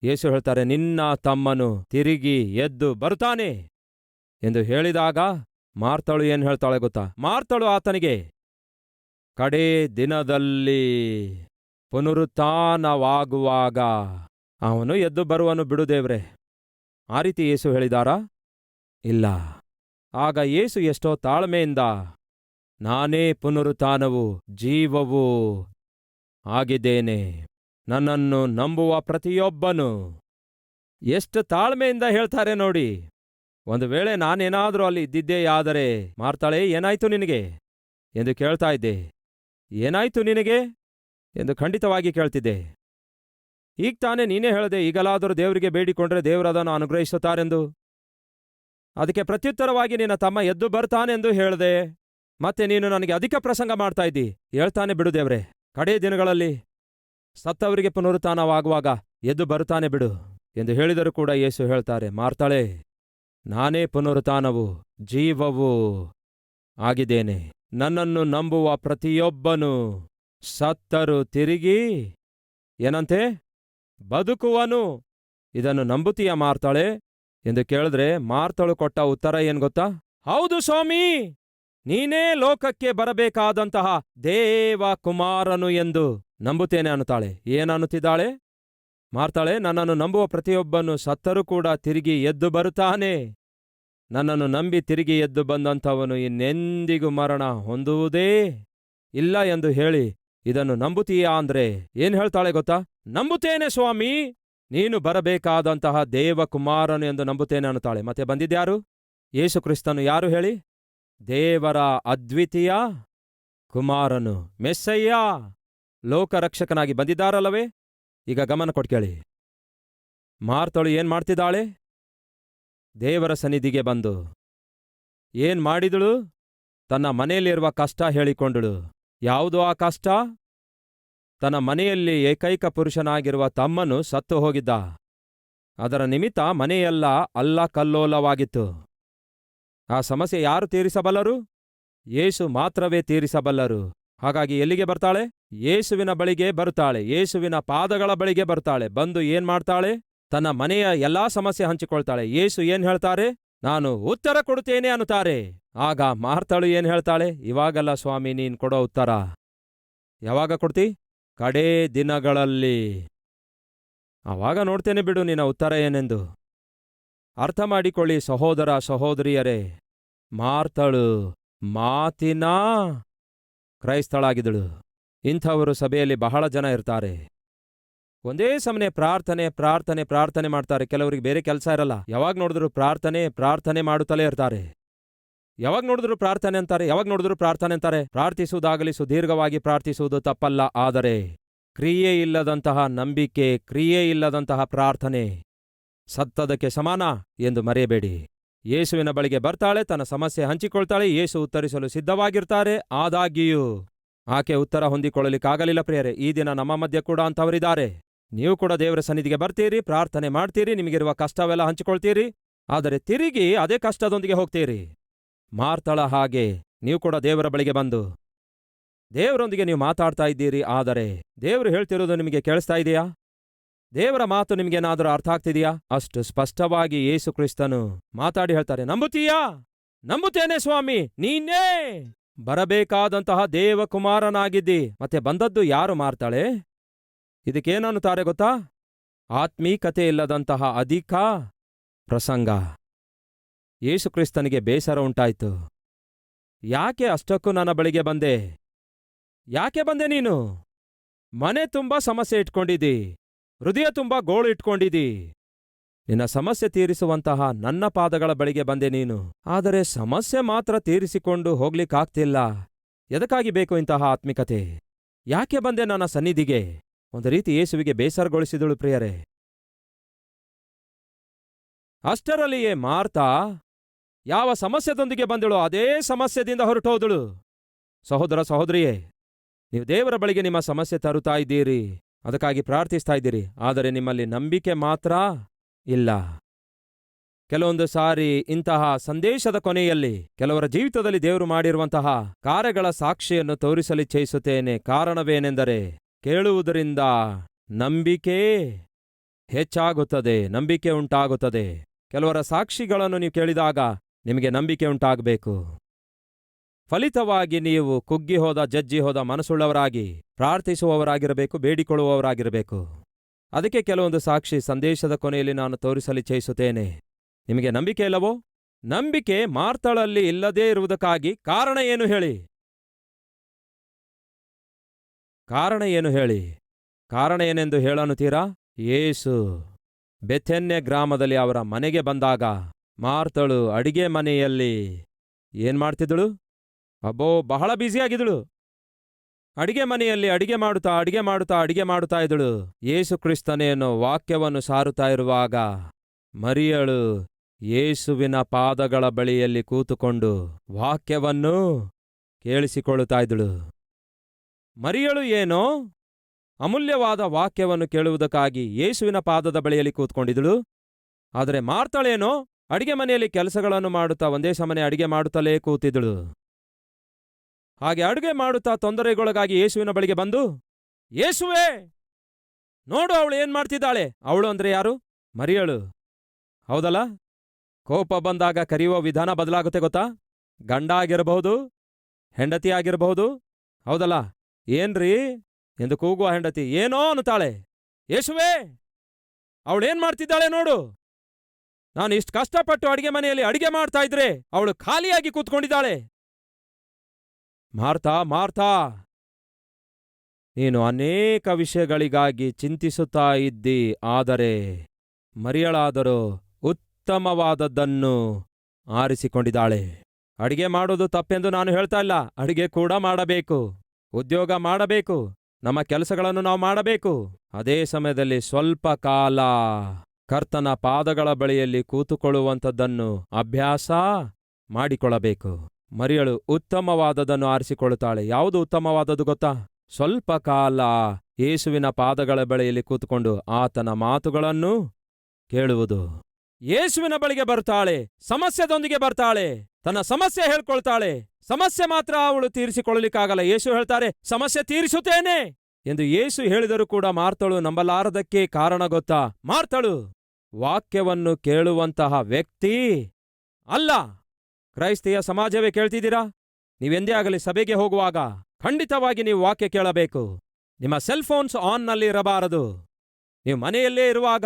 ಯೇಸು ಹೇಳ್ತಾರೆ, ನಿನ್ನ ತಮ್ಮನು ತಿರುಗಿ ಎದ್ದು ಬರುತ್ತಾನೆ ಎಂದು ಹೇಳಿದಾಗ ಮಾರ್ತಳು ಏನು ಹೇಳ್ತಾಳೆ ಗೊತ್ತಾ? ಮಾರ್ತಳು ಆತನಿಗೆ, ಕಡೇ ದಿನದಲ್ಲಿ ಪುನರುತ್ಥಾನವಾಗುವಾಗ ಅವನು ಎದ್ದು ಬರುವನು ಬಿಡು ದೇವ್ರೆ. ಆ ರೀತಿ ಯೇಸು ಹೇಳಿದಾರಾ? ಇಲ್ಲ. ಆಗ ಯೇಸು ಎಷ್ಟೋ ತಾಳ್ಮೆಯಿಂದ, ನಾನೇ ಪುನರುತ್ಥಾನವೂ ಜೀವವೂ ಆಗಿದ್ದೇನೆ, ನನ್ನನ್ನು ನಂಬುವ ಪ್ರತಿಯೊಬ್ಬನು. ಎಷ್ಟು ತಾಳ್ಮೆಯಿಂದ ಹೇಳ್ತಾರೆ ನೋಡಿ. ಒಂದು ವೇಳೆ ನಾನೇನಾದರೂ ಅಲ್ಲಿ ಇದ್ದಿದ್ದೇಯಾದರೆ, ಮಾರ್ತಾಳೆ, ಏನಾಯ್ತು ನಿನಗೆ ಎಂದು ಕೇಳ್ತಾ ಇದ್ದೆ. ಏನಾಯ್ತು ನಿನಗೆ ಎಂದು ಖಂಡಿತವಾಗಿ ಕೇಳ್ತಿದ್ದೆ. ಈಗ ತಾನೇ ನೀನೇ ಹೇಳಿದೆ, ಈಗಲಾದರೂ ದೇವರಿಗೆ ಬೇಡಿಕೊಂಡ್ರೆ ದೇವರದನ್ನು ಅನುಗ್ರಹಿಸುತ್ತಾರೆಂದು. ಅದಕ್ಕೆ ಪ್ರತ್ಯುತ್ತರವಾಗಿ ನಿನ್ನ ತಮ್ಮ ಎದ್ದು ಬರ್ತಾನೆಂದು ಹೇಳಿದೆ. ಮತ್ತೆ ನೀನು ನನಗೆ ಅಧಿಕ ಪ್ರಸಂಗ ಮಾಡ್ತಾ ಇದ್ದಿ. ಹೇಳ್ತಾನೆ ಬಿಡು ದೇವ್ರೆ, ಕಡೇ ದಿನಗಳಲ್ಲಿ ಸತ್ತವರಿಗೆ ಪುನರುತ್ಥಾನವಾಗುವಾಗ ಎದ್ದು ಬರುತ್ತಾನೆ ಬಿಡು ಎಂದು ಹೇಳಿದರೂ ಕೂಡ ಯೇಸು ಹೇಳ್ತಾರೆ, ಮಾರ್ತಾಳೆ, ನಾನೇ ಪುನರುತ್ಥಾನವೂ ಜೀವವೂ ಆಗಿದ್ದೇನೆ. ನನ್ನನ್ನು ನಂಬುವ ಪ್ರತಿಯೊಬ್ಬನು ಸತ್ತರೂ ತಿರುಗಿ ಏನಂತೆ ಬದುಕುವನು. ಇದನ್ನು ನಂಬುತ್ತೀಯ ಮಾರ್ತಾಳೆ ಎಂದು ಕೇಳಿದ್ರೆ ಮಾರ್ತಳು ಕೊಟ್ಟ ಉತ್ತರ ಏನ್ ಗೊತ್ತಾ? ಹೌದು ಸ್ವಾಮಿ, ನೀನೇ ಲೋಕಕ್ಕೆ ಬರಬೇಕಾದಂತಹ ದೇವ ಕುಮಾರನು ಎಂದು ನಂಬುತ್ತೇನೆ ಅನ್ನುತ್ತಾಳೆ. ಏನನ್ನುತ್ತಿದ್ದಾಳೆ ಮಾರ್ತಾಳೆ? ನನ್ನನ್ನು ನಂಬುವ ಪ್ರತಿಯೊಬ್ಬನು ಸತ್ತರೂ ಕೂಡ ತಿರುಗಿ ಎದ್ದು ಬರುತ್ತಾನೆ. ನನ್ನನ್ನು ನಂಬಿ ತಿರುಗಿ ಎದ್ದು ಬಂದಂಥವನು ಇನ್ನೆಂದಿಗೂ ಮರಣ ಹೊಂದುವುದೇ ಇಲ್ಲ ಎಂದು ಹೇಳಿ ಇದನ್ನು ನಂಬುತ್ತೀಯಾ ಅಂದ್ರೆ ಏನ್ ಹೇಳ್ತಾಳೆ ಗೊತ್ತಾ? ನಂಬುತ್ತೇನೆ ಸ್ವಾಮಿ, ನೀನು ಬರಬೇಕಾದಂತಹ ದೇವಕುಮಾರನು ಎಂದು ನಂಬುತ್ತೇನೆ ಅನ್ನುತ್ತಾಳೆ. ಮತ್ತೆ ಬಂದಿದ್ಯಾರು? ಯೇಸು ಕ್ರಿಸ್ತನು ಯಾರು ಹೇಳಿ? ದೇವರ ಅದ್ವಿತೀಯ ಕುಮಾರನು, ಮೆಸ್ಸಯ್ಯ, ಲೋಕರಕ್ಷಕನಾಗಿ ಬಂದಿದ್ದಾರಲ್ಲವೇ? ಈಗ ಗಮನ ಕೊಟ್ಟು ಕೇಳಿ. ಮಾರ್ತಳು ಏನ್ ಮಾಡ್ತಿದ್ದಾಳೆ? ದೇವರ ಸನ್ನಿಧಿಗೆ ಬಂದು ಏನ್ ಮಾಡಿದಳು? ತನ್ನ ಮನೆಯಲ್ಲಿರುವ ಕಷ್ಟ ಹೇಳಿಕೊಂಡಳು. ಯಾವುದು ಆ ಕಷ್ಟ? ತನ್ನ ಮನೆಯಲ್ಲಿ ಏಕೈಕ ಪುರುಷನಾಗಿರುವ ತಮ್ಮನು ಸತ್ತು ಹೋಗಿದ್ದ. ಅದರ ನಿಮಿತ್ತ ಮನೆಯೆಲ್ಲ ಅಲ್ಲಕಲ್ಲೋಲವಾಗಿತ್ತು. ಆ ಸಮಸ್ಯೆ ಯಾರು ತೀರಿಸಬಲ್ಲರು? ಯೇಸು ಮಾತ್ರವೇ ತೀರಿಸಬಲ್ಲರು. ಹಾಗಾಗಿ ಎಲ್ಲಿಗೆ ಬರ್ತಾಳೆ? ಯೇಸುವಿನ ಬಳಿಗೆ ಬರುತ್ತಾಳೆ. ಯೇಸುವಿನ ಪಾದಗಳ ಬಳಿಗೆ ಬರ್ತಾಳೆ. ಬಂದು ಏನ್ ಮಾಡ್ತಾಳೆ? ತನ್ನ ಮನೆಯ ಎಲ್ಲಾ ಸಮಸ್ಯೆ ಹಂಚಿಕೊಳ್ತಾಳೆ. ಯೇಸು ಏನ್ ಹೇಳ್ತಾರೆ? ನಾನು ಉತ್ತರ ಕೊಡುತ್ತೇನೆ ಅನ್ನುತ್ತಾರೆ. ಆಗ ಮಾರ್ತಳು ಏನ್ ಹೇಳ್ತಾಳೆ? ಇವಾಗಲ್ಲ ಸ್ವಾಮಿ ನೀನ್ ಕೊಡೋ ಉತ್ತರ. ಯಾವಾಗ ಕೊಡ್ತಿ? ಕಡೇ ದಿನಗಳಲ್ಲಿ. ಆವಾಗ ನೋಡ್ತೇನೆ ಬಿಡು ನಿನ್ನ ಉತ್ತರ ಏನೆಂದು. ಅರ್ಥ ಮಾಡಿಕೊಳ್ಳಿ ಸಹೋದರ ಸಹೋದರಿಯರೇ, ಮಾರ್ತಳು ಮಾತಿನ ಕ್ರೈಸ್ತಳಾಗಿದ್ದಳು. ಇಂಥವರು ಸಭೆಯಲ್ಲಿ ಬಹಳ ಜನ ಇರ್ತಾರೆ. ಒಂದೇ ಸಮನೆ ಪ್ರಾರ್ಥನೆ ಪ್ರಾರ್ಥನೆ ಪ್ರಾರ್ಥನೆ ಮಾಡ್ತಾರೆ. ಕೆಲವರಿಗೆ ಬೇರೆ ಕೆಲಸ ಇರಲ್ಲ. ಯಾವಾಗ ನೋಡಿದ್ರು ಪ್ರಾರ್ಥನೆ ಪ್ರಾರ್ಥನೆ ಮಾಡುತ್ತಲೇ ಇರ್ತಾರೆ. ಯಾವಾಗ ನೋಡಿದ್ರು ಪ್ರಾರ್ಥನೆ ಅಂತಾರೆ, ಯಾವಾಗ ನೋಡಿದ್ರು ಪ್ರಾರ್ಥನೆ ಅಂತಾರೆ. ಪ್ರಾರ್ಥಿಸುವುದಾಗಲಿ ಸುದೀರ್ಘವಾಗಿ ಪ್ರಾರ್ಥಿಸುವುದು ತಪ್ಪಲ್ಲ. ಆದರೆ ಕ್ರಿಯೆ ಇಲ್ಲದಂತಹ ನಂಬಿಕೆ, ಕ್ರಿಯೆ ಇಲ್ಲದಂತಹ ಪ್ರಾರ್ಥನೆ ಸತ್ತದಕ್ಕೆ ಸಮಾನ ಎಂದು ಮರೆಯಬೇಡಿ. ಯೇಸುವಿನ ಬಳಿಗೆ ಬರ್ತಾಳೆ, ತನ್ನ ಸಮಸ್ಯೆ ಹಂಚಿಕೊಳ್ತಾಳೆ. ಯೇಸು ಉತ್ತರಿಸಲು ಸಿದ್ಧವಾಗಿರ್ತಾರೆ. ಆದಾಗ್ಯೂ ಆಕೆ ಉತ್ತರ ಹೊಂದಿಕೊಳ್ಳಲಿಕ್ಕಾಗಲಿಲ್ಲ. ಪ್ರಿಯರೇ, ಈ ದಿನ ನಮ್ಮ ಮಧ್ಯೆ ಕೂಡ ಅಂಥವರಿದ್ದಾರೆ. ನೀವು ಕೂಡ ದೇವರ ಸನ್ನಿಧಿಗೆ ಬರ್ತೀರಿ, ಪ್ರಾರ್ಥನೆ ಮಾಡ್ತೀರಿ, ನಿಮಗಿರುವ ಕಷ್ಟವೆಲ್ಲ ಹಂಚಿಕೊಳ್ತೀರಿ. ಆದರೆ ತಿರುಗಿ ಅದೇ ಕಷ್ಟದೊಂದಿಗೆ ಹೋಗ್ತೀರಿ. ಮಾರ್ತಳ ಹಾಗೆ ನೀವು ಕೂಡ ದೇವರ ಬಳಿಗೆ ಬಂದು ದೇವರೊಂದಿಗೆ ನೀವು ಮಾತಾಡ್ತಾ ಇದ್ದೀರಿ. ಆದರೆ ದೇವರು ಹೇಳ್ತಿರೋದು ನಿಮಗೆ ಕೇಳಿಸ್ತಾ ಇದೆಯಾ? ದೇವರ ಮಾತು ನಿಮಗೇನಾದರೂ ಅರ್ಥ ಆಗ್ತಿದೆಯಾ? ಅಷ್ಟು ಸ್ಪಷ್ಟವಾಗಿ ಯೇಸು ಕ್ರಿಸ್ತನು ಮಾತಾಡಿ ಹೇಳ್ತಾರೆ, ನಂಬುತ್ತೀಯಾ? ನಂಬುತ್ತೇನೆ ಸ್ವಾಮಿ, ನೀನೇ ಬರಬೇಕಾದಂತಹ ದೇವಕುಮಾರನಾಗಿದ್ದಿ. ಮತ್ತೆ ಬಂದದ್ದು ಯಾರು ಮಾರ್ತಾಳೆ? ಇದಕ್ಕೇನನ್ನುತ್ತಾರೆ ಗೊತ್ತಾ? ಆತ್ಮೀಕತೆ ಇಲ್ಲದಂತಹ ಅಧಿಕ ಪ್ರಸಂಗ. ಯೇಸು ಕ್ರಿಸ್ತನಿಗೆ ಬೇಸರ ಉಂಟಾಯಿತು. ಯಾಕೆ ಅಷ್ಟಕ್ಕೂ ನನ್ನ ಬಳಿಗೆ ಬಂದೆ? ಯಾಕೆ ಬಂದೆ ನೀನು? ಮನೆ ತುಂಬಾ ಸಮಸ್ಯೆ ಇಟ್ಕೊಂಡಿದ್ದಿ, ಹೃದಯ ತುಂಬಾ ಗೋಳು ಇಟ್ಕೊಂಡಿದ್ದಿ. ನಿನ್ನ ಸಮಸ್ಯೆ ತೀರಿಸುವಂತಹ ನನ್ನ ಪಾದಗಳ ಬಳಿಗೆ ಬಂದೆ ನೀನು. ಆದರೆ ಸಮಸ್ಯೆ ಮಾತ್ರ ತೀರಿಸಿಕೊಂಡು ಹೋಗ್ಲಿಕ್ಕಾಗ್ತಿಲ್ಲ. ಎದಕ್ಕಾಗಿ ಬೇಕು ಇಂತಹ ಆತ್ಮಿಕತೆ? ಯಾಕೆ ಬಂದೆ ನನ್ನ ಸನ್ನಿಧಿಗೆ? ಒಂದು ರೀತಿ ಯೇಸುವಿಗೆ ಬೇಸರಗೊಳಿಸಿದಳು ಪ್ರಿಯರೇ. ಅಷ್ಟರಲ್ಲಿಯೇ ಮಾರ್ತಾ ಯಾವ ಸಮಸ್ಯೆದೊಂದಿಗೆ ಬಂದಳು ಅದೇ ಸಮಸ್ಯೆದಿಂದ ಹೊರಟೋದಳು. ಸಹೋದರ ಸಹೋದರಿಯೇ, ನೀವು ದೇವರ ಬಳಿಗೆ ನಿಮ್ಮ ಸಮಸ್ಯೆ ತರುತ್ತಾ ಇದ್ದೀರಿ, ಅದಕ್ಕಾಗಿ ಪ್ರಾರ್ಥಿಸ್ತಾ ಇದ್ದೀರಿ. ಆದರೆ ನಿಮ್ಮಲ್ಲಿ ನಂಬಿಕೆ ಮಾತ್ರ ಇಲ್ಲ. ಕೆಲವೊಂದು ಸಾರಿ ಇಂತಹ ಸಂದೇಶದ ಕೊನೆಯಲ್ಲಿ ಕೆಲವರ ಜೀವಿತದಲ್ಲಿ ದೇವರು ಮಾಡಿರುವಂತಹ ಕಾರ್ಯಗಳ ಸಾಕ್ಷಿಯನ್ನು ತೋರಿಸಲಿಚ್ಛಯಿಸುತ್ತೇನೆ. ಕಾರಣವೇನೆಂದರೆ ಕೇಳುವುದರಿಂದ ನಂಬಿಕೆ ಹೆಚ್ಚಾಗುತ್ತದೆ, ನಂಬಿಕೆ ಉಂಟಾಗುತ್ತದೆ. ಕೆಲವರ ಸಾಕ್ಷಿಗಳನ್ನು ನೀವು ಕೇಳಿದಾಗ ನಿಮಗೆ ನಂಬಿಕೆ ಉಂಟಾಗಬೇಕು. ಫಲಿತವಾಗಿ ನೀವು ಕುಗ್ಗಿ ಹೋದ ಜಜ್ಜಿ ಹೋದ ಮನಸ್ಸುಳ್ಳವರಾಗಿ ಪ್ರಾರ್ಥಿಸುವವರಾಗಿರಬೇಕು, ಬೇಡಿಕೊಳ್ಳುವವರಾಗಿರಬೇಕು. ಅದಕ್ಕೆ ಕೆಲವೊಂದು ಸಾಕ್ಷಿ ಸಂದೇಶದ ಕೊನೆಯಲ್ಲಿ ನಾನು ತೋರಿಸಲಿಚ್ಛಯಿಸುತ್ತೇನೆ. ನಿಮಗೆ ನಂಬಿಕೆ ಇಲ್ಲವೋ? ನಂಬಿಕೆ ಮಾರ್ತಳಲ್ಲಿ ಇಲ್ಲದೇ ಇರುವುದಕ್ಕಾಗಿ ಕಾರಣ ಏನು ಹೇಳಿ? ಕಾರಣ ಏನು ಹೇಳಿ? ಕಾರಣ ಏನೆಂದು ಹೇಳನ್ನುತ್ತೀರಾ? ಯೇಸು ಬೆಥೆನ್ಯ ಗ್ರಾಮದಲ್ಲಿ ಅವರ ಮನೆಗೆ ಬಂದಾಗ ಮಾರ್ತಳು ಅಡಿಗೆ ಮನೆಯಲ್ಲಿ ಏನ್ ಮಾಡ್ತಿದ್ದಳು? ಅಬ್ಬೋ, ಬಹಳ ಬ್ಯುಸಿಯಾಗಿದ್ದಳು. ಅಡಿಗೆ ಮನೆಯಲ್ಲಿ ಅಡಿಗೆ ಮಾಡುತ್ತಾ ಇದ್ದಳು. ಯೇಸು ಕ್ರಿಸ್ತನೇನೋ ವಾಕ್ಯವನ್ನು ಸಾರುತ್ತಾ ಇರುವಾಗ ಮರಿಯಳು ಯೇಸುವಿನ ಪಾದಗಳ ಬಳಿಯಲ್ಲಿ ಕೂತುಕೊಂಡು ವಾಕ್ಯವನ್ನು ಕೇಳಿಸಿಕೊಳ್ಳುತ್ತಾ ಇದ್ದಳು. ಮರಿಯಳು ಏನೋ ಅಮೂಲ್ಯವಾದ ವಾಕ್ಯವನ್ನು ಕೇಳುವುದಕ್ಕಾಗಿ ಯೇಸುವಿನ ಪಾದದ ಬಳಿಯಲ್ಲಿ ಕೂತ್ಕೊಂಡಿದ್ದಳು. ಆದರೆ ಮಾರ್ತಳೇನೋ ಅಡಿಗೆ ಮನೆಯಲ್ಲಿ ಕೆಲಸಗಳನ್ನು ಮಾಡುತ್ತಾ ಒಂದೇ ಸಮನೆ ಅಡಿಗೆ ಮಾಡುತ್ತಲೇ ಕೂತಿದ್ದಳು. ಹಾಗೆ ಅಡುಗೆ ಮಾಡುತ್ತಾ ತೊಂದರೆಗೊಳಗಾಗಿ ಯೇಸುವಿನ ಬಳಿಗೆ ಬಂದು, ಯೇಸುವೇ, ನೋಡು ಅವಳು ಏನ್ ಮಾಡ್ತಿದ್ದಾಳೆ. ಅವಳು ಅಂದ್ರೆ ಯಾರು? ಮರಿಯಳು, ಹೌದಲ್ಲ? ಕೋಪ ಬಂದಾಗ ಕರೆಯುವ ವಿಧಾನ ಬದಲಾಗುತ್ತೆ ಗೊತ್ತಾ? ಗಂಡ ಆಗಿರಬಹುದು, ಹೆಂಡತಿ ಆಗಿರಬಹುದು, ಹೌದಲ್ಲ? ಏನ್ರೀ ಎಂದು ಕೂಗುವ ಹೆಂಡತಿ ಏನೋ ಅನ್ನುತ್ತಾಳೆ. ಯೇಸುವೇ, ಅವಳೇನ್ ಮಾಡ್ತಿದ್ದಾಳೆ ನೋಡು. ನಾನು ಇಷ್ಟು ಕಷ್ಟಪಟ್ಟು ಅಡಿಗೆ ಮನೆಯಲ್ಲಿ ಅಡಿಗೆ ಮಾಡ್ತಾ ಇದ್ರೆ ಅವಳು ಖಾಲಿಯಾಗಿ ಕೂತ್ಕೊಂಡಿದ್ದಾಳೆ. ಮಾರ್ತಾ, ಮಾರ್ತಾ, ನೀನು ಅನೇಕ ವಿಷಯಗಳಿಗಾಗಿ ಚಿಂತಿಸುತ್ತಾ ಇದ್ದಿ, ಆದರೆ ಮರಿಯಳಾದರೂ ಉತ್ತಮವಾದದ್ದನ್ನು ಆರಿಸಿಕೊಂಡಿದ್ದಾಳೆ. ಅಡಿಗೆ ಮಾಡೋದು ತಪ್ಪೆಂದು ನಾನು ಹೇಳ್ತಾ ಇಲ್ಲ. ಅಡಿಗೆ ಕೂಡ ಮಾಡಬೇಕು, ಉದ್ಯೋಗ ಮಾಡಬೇಕು, ನಮ್ಮ ಕೆಲಸಗಳನ್ನು ನಾವು ಮಾಡಬೇಕು. ಅದೇ ಸಮಯದಲ್ಲಿ ಸ್ವಲ್ಪ ಕಾಲ ಕರ್ತನ ಪಾದಗಳ ಬಳಿಯಲ್ಲಿ ಕೂತುಕೊಳ್ಳುವಂಥದ್ದನ್ನು ಅಭ್ಯಾಸ ಮಾಡಿಕೊಳ್ಳಬೇಕು. ಮರಿಯಳು ಉತ್ತಮವಾದದನ್ನು ಆರಿಸಿಕೊಳ್ಳುತ್ತಾಳೆ. ಯಾವುದು ಉತ್ತಮವಾದದ್ದು ಗೊತ್ತಾ? ಸ್ವಲ್ಪ ಕಾಲ ಯೇಸುವಿನ ಪಾದಗಳ ಬಳಿಯಲ್ಲಿ ಕೂತುಕೊಂಡು ಆತನ ಮಾತುಗಳನ್ನು ಕೇಳುವುದು. ಯೇಸುವಿನ ಬಳಿಗೆ ಬರ್ತಾಳೆ, ಸಮಸ್ಯೆದೊಂದಿಗೆ ಬರ್ತಾಳೆ, ತನ್ನ ಸಮಸ್ಯೆ ಹೇಳ್ಕೊಳ್ತಾಳೆ. ಸಮಸ್ಯೆ ಮಾತ್ರ ಅವಳು ತೀರಿಸಿಕೊಳ್ಳಲಿಕ್ಕಾಗಲ್ಲ. ಯೇಸು ಹೇಳ್ತಾರೆ, ಸಮಸ್ಯೆ ತೀರಿಸುತ್ತೇನೆ ಎಂದು ಯೇಸು ಹೇಳಿದರೂ ಕೂಡ ಮಾರ್ತಳು ನಂಬಲಾರದಕ್ಕೆ ಕಾರಣ ಗೊತ್ತಾ? ಮಾರ್ತಳು ವಾಕ್ಯವನ್ನು ಕೇಳುವಂತಹ ವ್ಯಕ್ತಿ ಅಲ್ಲ. ಕ್ರೈಸ್ತಿಯ ಸಮಾಜವೇ ಕೇಳ್ತಿದ್ದೀರಾ? ನೀವೆಂದೇ ಆಗಲಿ ಸಭೆಗೆ ಹೋಗುವಾಗ ಖಂಡಿತವಾಗಿ ನೀವು ವಾಕ್ಯ ಕೇಳಬೇಕು. ನಿಮ್ಮ ಸೆಲ್ ಫೋನ್ಸ್ ಆನ್ನಲ್ಲಿ ಇರಬಾರದು. ನೀವು ಮನೆಯಲ್ಲೇ ಇರುವಾಗ,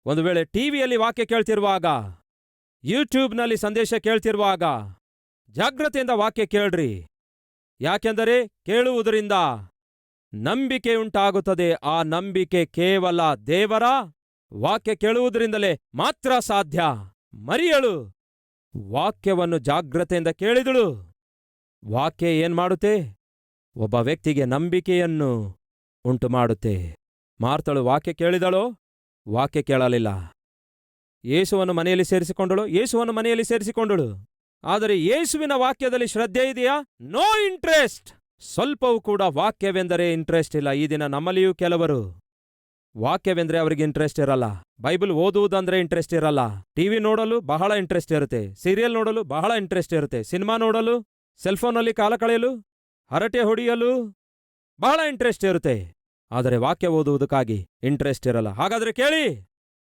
ಒಂದು ವೇಳೆ ಟಿವಿಯಲ್ಲಿ ವಾಕ್ಯ ಕೇಳ್ತಿರುವಾಗ, ಯೂಟ್ಯೂಬ್ನಲ್ಲಿ ಸಂದೇಶ ಕೇಳ್ತಿರುವಾಗ ಜಾಗ್ರತೆಯಿಂದ ವಾಕ್ಯ ಕೇಳ್ರಿ. ಯಾಕೆಂದರೆ ಕೇಳುವುದರಿಂದ ನಂಬಿಕೆ ಉಂಟಾಗುತ್ತದೆ. ಆ ನಂಬಿಕೆ ಕೇವಲ ದೇವರ ವಾಕ್ಯ ಕೇಳುವುದರಿಂದಲೇ ಮಾತ್ರ ಸಾಧ್ಯ. ಮರಿಯಳು ವಾಕ್ಯವನ್ನು ಜಾಗ್ರತೆಯಿಂದ ಕೇಳಿದಳು. ವಾಕ್ಯ ಏನ್ ಮಾಡುತ್ತೆ? ಒಬ್ಬ ವ್ಯಕ್ತಿಗೆ ನಂಬಿಕೆಯನ್ನು ಉಂಟು ಮಾಡುತ್ತೆ. ಮಾರ್ತಳು ವಾಕ್ಯ ಕೇಳಿದಳೋ? ವಾಕ್ಯ ಕೇಳಲಿಲ್ಲ. ಯೇಸುವನ್ನು ಮನೆಯಲ್ಲಿ ಸೇರಿಸಿಕೊಂಡಳು. ಆದರೆ ಯೇಸುವಿನ ವಾಕ್ಯದಲ್ಲಿ ಶ್ರದ್ಧೆ ಇದೆಯಾ? No interest. ಸ್ವಲ್ಪವೂ ಕೂಡ ವಾಕ್ಯವೆಂದರೆ ಇಂಟ್ರೆಸ್ಟ್ ಇಲ್ಲ. ಈ ದಿನ ನಮ್ಮಲ್ಲಿಯೂ ಕೆಲವರು ವಾಕ್ಯವೆಂದರೆ ಅವರಿಗೆ ಇಂಟ್ರೆಸ್ಟ್ ಇರಲ್ಲ. ಬೈಬಲ್ ಓದುವುದಂದ್ರೆ ಇಂಟ್ರೆಸ್ಟ್ ಇರಲ್ಲ. ಟಿವಿ ನೋಡಲು ಬಹಳ ಇಂಟ್ರೆಸ್ಟ್ ಇರುತ್ತೆ, ಸೀರಿಯಲ್ ನೋಡಲು ಬಹಳ ಇಂಟ್ರೆಸ್ಟ್ ಇರುತ್ತೆ, ಸಿನಿಮಾ ನೋಡಲು, ಸೆಲ್ಫೋನಲ್ಲಿ ಕಾಲ ಕಳೆಯಲು, ಹರಟೆ ಹೊಡೆಯಲು ಬಹಳ ಇಂಟ್ರೆಸ್ಟ್ ಇರುತ್ತೆ. ಆದರೆ ವಾಕ್ಯ ಓದುವುದಕ್ಕಾಗಿ ಇಂಟ್ರೆಸ್ಟ್ ಇರಲ್ಲ. ಹಾಗಾದ್ರೆ ಕೇಳಿ,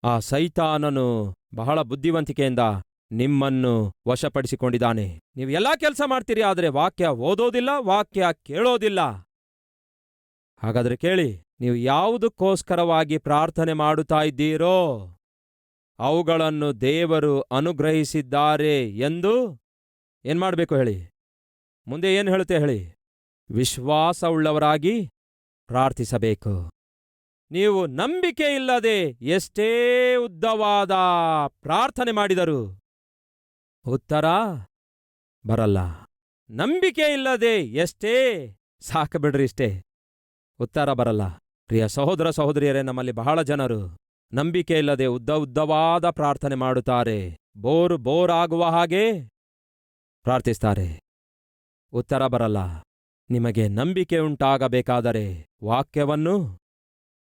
ಆ ಸೈತಾನನು ಬಹಳ ಬುದ್ಧಿವಂತಿಕೆಯಿಂದ ನಿಮ್ಮನ್ನು ವಶಪಡಿಸಿಕೊಂಡಿದ್ದಾನೆ. ನೀವು ಎಲ್ಲಾ ಕೆಲಸ ಮಾಡ್ತೀರಿ, ಆದರೆ ವಾಕ್ಯ ಓದೋದಿಲ್ಲ, ವಾಕ್ಯ ಕೇಳೋದಿಲ್ಲ. ಹಾಗಾದ್ರೆ ಕೇಳಿ, ನೀವು ಯಾವುದಕ್ಕೋಸ್ಕರವಾಗಿ ಪ್ರಾರ್ಥನೆ ಮಾಡುತ್ತಾ ಇದ್ದೀರೋ ಅವುಗಳನ್ನು ದೇವರು ಅನುಗ್ರಹಿಸಿದ್ದಾರೆ ಎಂದು ಏನ್ ಮಾಡಬೇಕು ಹೇಳಿ? ಮುಂದೆ ಏನು ಹೇಳುತ್ತೆ ಹೇಳಿ? ವಿಶ್ವಾಸವುಳ್ಳವರಾಗಿ ಪ್ರಾರ್ಥಿಸಬೇಕು. ನೀವು ನಂಬಿಕೆ ಇಲ್ಲದೆ ಎಷ್ಟೇ ಉದ್ದವಾದ ಪ್ರಾರ್ಥನೆ ಮಾಡಿದರೂ ಉತ್ತರ ಬರಲ್ಲ. ನಂಬಿಕೆ ಇಲ್ಲದೆ ಎಷ್ಟೇ ಸಾಕಬಿಡ್ರಿ, ಇಷ್ಟೇ ಉತ್ತರ ಬರಲ್ಲ. ಪ್ರಿಯ ಸಹೋದರ ಸಹೋದರಿಯರೇ, ನಮ್ಮಲ್ಲಿ ಬಹಳ ಜನರು ನಂಬಿಕೆ ಇಲ್ಲದೆ ಉದ್ದವಾದ ಪ್ರಾರ್ಥನೆ ಮಾಡುತ್ತಾರೆ. ಬೋರ್ ಆಗುವ ಹಾಗೆ ಪ್ರಾರ್ಥಿಸ್ತಾರೆ, ಉತ್ತರ ಬರಲ್ಲ. ನಿಮಗೆ ನಂಬಿಕೆ ಉಂಟಾಗಬೇಕಾದರೆ ವಾಕ್ಯವನ್ನು